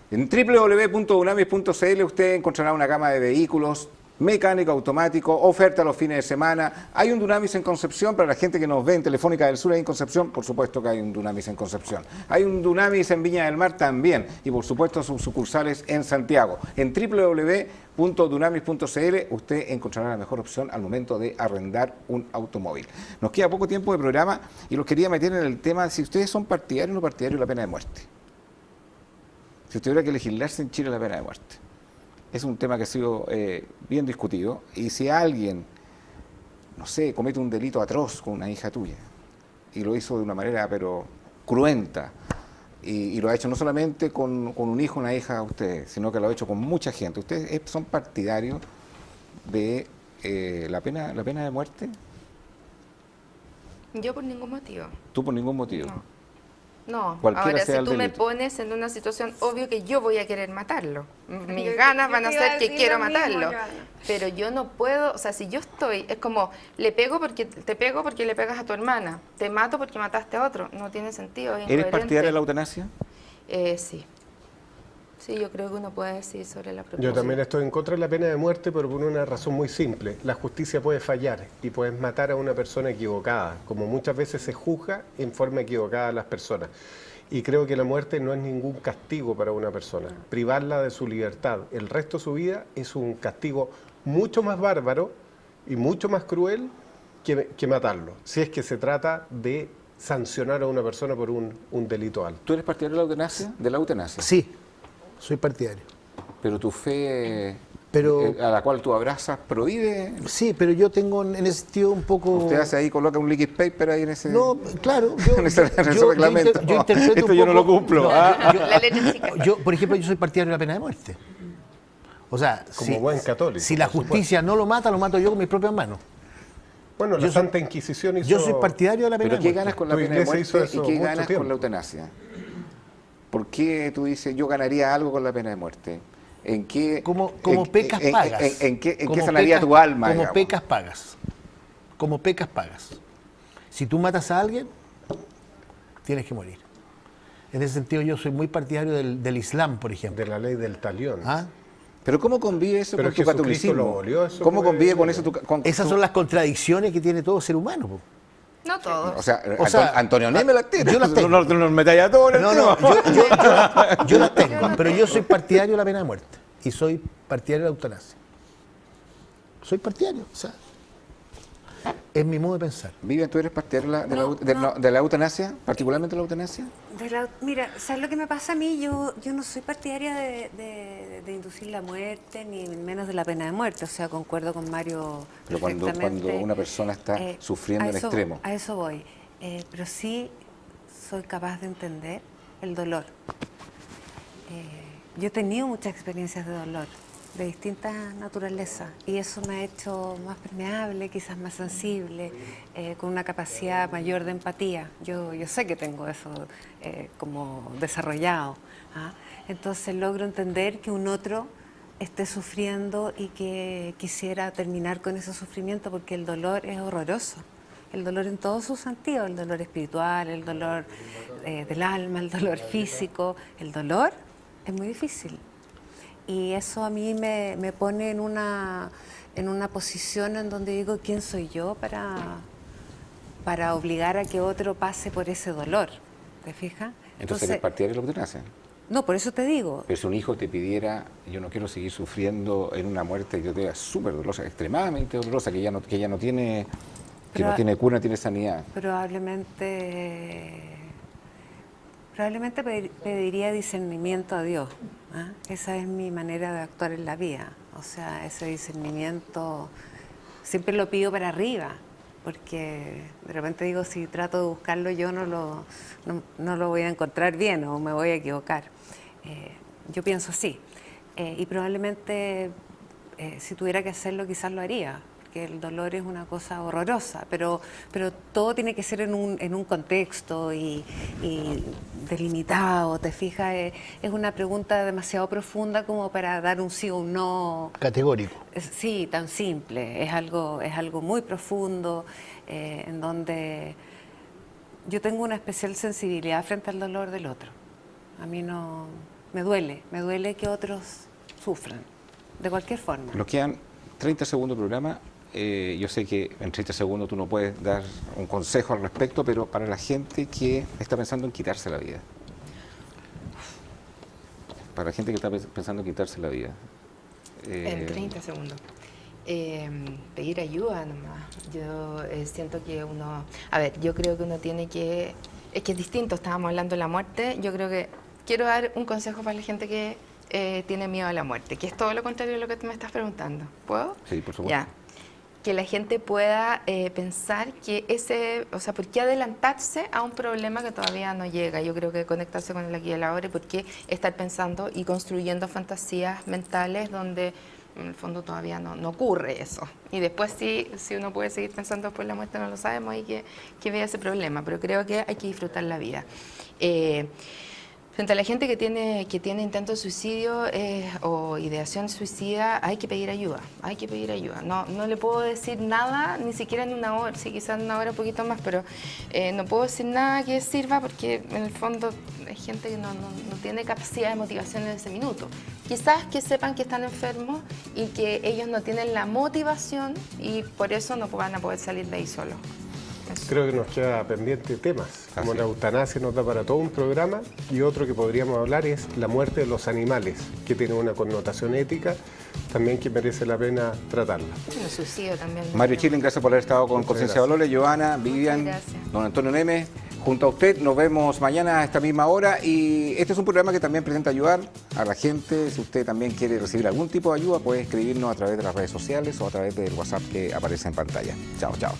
Speaker 1: En www.dunamis.cl usted encontrará una gama de vehículos, mecánico, automático, oferta los fines de semana. Hay un Dunamis en Concepción, para la gente que nos ve en Telefónica del Sur, ahí en Concepción, por supuesto que hay un Dunamis en Concepción. Hay un Dunamis en Viña del Mar también, y por supuesto sus sucursales en Santiago. En www.dunamis.cl usted encontrará la mejor opción al momento de arrendar un automóvil. Nos queda poco tiempo de programa y los quería meter en el tema si ustedes son partidarios o no partidarios de la pena de muerte. Si usted tuviera que legislarse en Chile la pena de muerte. Es un tema que ha sido bien discutido y si alguien, no sé, comete un delito atroz con una hija tuya y lo hizo de una manera pero cruenta y lo ha hecho no solamente con un hijo o una hija a ustedes, sino que lo ha hecho con mucha gente. ¿Ustedes son partidarios de la pena de muerte?
Speaker 3: Yo por ningún motivo.
Speaker 1: Tú por ningún motivo.
Speaker 3: No,
Speaker 1: Cualquiera
Speaker 3: ahora
Speaker 1: sea
Speaker 3: si
Speaker 1: el
Speaker 3: tú me
Speaker 1: delito.
Speaker 3: pones en una situación, obvio que yo voy a querer matarlo. Mis
Speaker 5: Yo-
Speaker 3: ganas
Speaker 5: yo
Speaker 3: van a
Speaker 5: te iba a
Speaker 3: ser que
Speaker 5: decir
Speaker 3: quiero
Speaker 5: lo mismo,
Speaker 3: matarlo.
Speaker 5: Joana.
Speaker 3: Pero yo no puedo, o sea, si yo estoy, es como, te pego porque le pegas a tu hermana, te mato porque mataste a otro. No tiene sentido. Es
Speaker 1: ¿Eres
Speaker 3: incoherente.
Speaker 1: partidaria de la eutanasia?
Speaker 3: Sí. Sí, yo creo que uno puede decir sobre la propuesta.
Speaker 2: Yo también estoy en contra de la pena de muerte, pero por una razón muy simple. La justicia puede fallar y puedes matar a una persona equivocada, como muchas veces se juzga en forma equivocada a las personas. Y creo que la muerte no es ningún castigo para una persona. Privarla de su libertad el resto de su vida es un castigo mucho más bárbaro y mucho más cruel que matarlo, si es que se trata de sancionar a una persona por un delito alto.
Speaker 1: ¿Tú eres partidario de la eutanasia? De la eutanasia.
Speaker 4: Sí, soy partidario.
Speaker 1: Pero tu fe,
Speaker 4: Pero-
Speaker 1: a la cual tú abrazas, prohíbe.
Speaker 4: Sí, pero yo tengo en ese sentido un poco...
Speaker 1: Usted hace ahí, coloca un liquid paper ahí en ese.
Speaker 4: No, claro,
Speaker 1: en ese reglamento.
Speaker 4: yo interpreto
Speaker 1: Esto
Speaker 4: un
Speaker 1: yo no
Speaker 4: poco-
Speaker 1: lo cumplo.
Speaker 4: No,
Speaker 3: La letra chica.
Speaker 4: por ejemplo, yo soy partidario de la pena de muerte. O sea,
Speaker 2: Como buen católico,
Speaker 4: si la
Speaker 2: por
Speaker 4: justicia no lo mata, lo mato yo con mis propias manos.
Speaker 2: Bueno, la
Speaker 4: Yo soy-
Speaker 2: Santa Inquisición hizo...
Speaker 4: Yo soy partidario de la pena
Speaker 1: Pero
Speaker 4: de
Speaker 1: ¿qué
Speaker 4: muerte.
Speaker 1: ganas con la
Speaker 2: Tu
Speaker 1: pena de
Speaker 2: iglesia hizo
Speaker 1: muerte y
Speaker 2: eso
Speaker 1: qué
Speaker 2: mucho
Speaker 1: ganas
Speaker 2: tiempo.
Speaker 1: con la eutanasia? ¿Por qué tú dices yo ganaría algo con la pena de muerte? ¿En qué,
Speaker 4: Como
Speaker 1: en-
Speaker 4: pecas
Speaker 1: en-
Speaker 4: pagas.
Speaker 1: ¿En qué
Speaker 4: Como
Speaker 1: sanaría
Speaker 4: pecas-
Speaker 1: tu alma?
Speaker 4: Como
Speaker 1: digamos?
Speaker 4: pecas pagas. Como pecas pagas. Si tú matas a alguien, tienes que morir. En ese sentido yo soy muy partidario del Islam, por ejemplo.
Speaker 2: De la ley del talión.
Speaker 4: ¿Ah?
Speaker 1: Pero ¿cómo convive eso
Speaker 2: Pero
Speaker 1: con tu
Speaker 2: Jesucristo
Speaker 1: catolicismo?
Speaker 2: lo abolió, eso
Speaker 1: ¿Cómo
Speaker 2: fue-
Speaker 1: convive con eso con
Speaker 4: Esas son las contradicciones que tiene todo ser humano. Po.
Speaker 3: No todos.
Speaker 1: O sea,
Speaker 4: O sea,
Speaker 1: Antonio Neme las tiene.
Speaker 4: yo las tengo.
Speaker 1: No nos metáis a todos en el
Speaker 4: No,
Speaker 1: tema.
Speaker 4: yo las tengo, pero yo soy partidario de la pena de muerte y soy partidario de la eutanasia. Soy partidario, o sea, es mi modo de pensar.
Speaker 1: Vivian, ¿tú eres partidario
Speaker 5: No.
Speaker 1: de la eutanasia? ¿Particularmente la eutanasia?
Speaker 5: Mira, ¿sabes lo que me pasa a mí? Yo no soy partidaria de inducir la muerte, ni menos de la pena de muerte. O sea, concuerdo con Mario
Speaker 1: Pero cuando
Speaker 5: perfectamente.
Speaker 1: una persona está sufriendo
Speaker 5: a
Speaker 1: en
Speaker 5: eso-
Speaker 1: extremo.
Speaker 5: A eso voy. Pero sí soy capaz de entender el dolor. Yo he tenido muchas experiencias de dolor, de distintas naturalezas, y eso me ha hecho más permeable, quizás más sensible, con una capacidad mayor de empatía. Yo sé que tengo eso como desarrollado. ¿Ah? Entonces logro entender que un otro esté sufriendo y que quisiera terminar con ese sufrimiento, porque el dolor es horroroso. El dolor en todos sus sentidos, el dolor espiritual, el dolor del alma, el dolor físico. El dolor es muy difícil. Y eso a mí me pone en una posición en donde digo, ¿quién soy yo para obligar a que otro pase por ese dolor? ¿Te fijas?
Speaker 1: Entonces eres partidario de la eutanasia.
Speaker 5: No, por eso te digo.
Speaker 1: Pero si un hijo te pidiera, yo no quiero seguir sufriendo en una muerte que yo te diga súper dolorosa, extremadamente dolorosa, que ya no tiene, que
Speaker 5: Pero-
Speaker 1: no tiene cura, no tiene sanidad.
Speaker 5: Probablemente pediría discernimiento a Dios. ¿Ah? Esa es mi manera de actuar en la vida. O sea, ese discernimiento siempre lo pido para arriba, porque de repente digo, si trato de buscarlo yo no lo voy a encontrar bien o me voy a equivocar. Yo pienso así. Y probablemente si tuviera que hacerlo quizás lo haría, porque el dolor es una cosa horrorosa, pero todo tiene que ser en un contexto y delimitado, ¿te fijas? Es una pregunta demasiado profunda como para dar un sí o un no.
Speaker 4: Categórico.
Speaker 5: Sí, tan simple. Es algo muy profundo, en donde yo tengo una especial sensibilidad frente al dolor del otro. A mí no me duele que otros sufran, de cualquier forma.
Speaker 1: Nos quedan 30 segundos de programa. Yo sé que en 30 segundos tú no puedes dar un consejo al respecto, pero para la gente que está pensando en quitarse la vida. Para la gente que está pensando en quitarse la vida.
Speaker 3: En 30 segundos. Pedir ayuda nomás. Yo siento que uno... A ver, yo creo que uno tiene que... Es que es distinto, estábamos hablando de la muerte. Yo creo que quiero dar un consejo para la gente que tiene miedo a la muerte, que es todo lo contrario de lo que tú me estás preguntando. ¿Puedo?
Speaker 1: Sí, por supuesto.
Speaker 3: Ya. Que la gente pueda pensar que o sea, ¿por qué adelantarse a un problema que todavía no llega? Yo creo que conectarse con el aquí y el ahora, y por qué estar pensando y construyendo fantasías mentales donde en el fondo todavía no ocurre eso. Y después si uno puede seguir pensando después de la muerte, no lo sabemos, y que vea ese problema, pero creo que hay que disfrutar la vida. Frente a la gente que tiene intento de suicidio o ideación suicida, hay que pedir ayuda, hay que pedir ayuda. No le puedo decir nada, ni siquiera en una hora, sí, quizás en una hora un poquito más, pero no puedo decir nada que sirva porque en el fondo hay gente que no tiene capacidad de motivación en ese minuto. Quizás que sepan que están enfermos y que ellos no tienen la motivación y por eso no van a poder salir de ahí solos.
Speaker 2: Creo que nos queda pendiente temas, como
Speaker 1: Así
Speaker 2: la
Speaker 1: es.
Speaker 2: eutanasia nos da para todo un programa, y otro que podríamos hablar es la muerte de los animales, que tiene una connotación ética también que merece la pena tratarla.
Speaker 3: El suicidio también.
Speaker 1: Mario Chilling, gracias por haber estado con
Speaker 2: Muchas
Speaker 1: Conciencia de
Speaker 2: gracias.
Speaker 1: Valores. Joana, Vivian,
Speaker 3: gracias.
Speaker 1: don Antonio Neme, junto a usted nos vemos mañana a esta misma hora y este es un programa que también pretende ayudar a la gente. Si usted también quiere recibir algún tipo de ayuda, puede escribirnos a través de las redes sociales o a través del WhatsApp que aparece en pantalla. Chao, chao.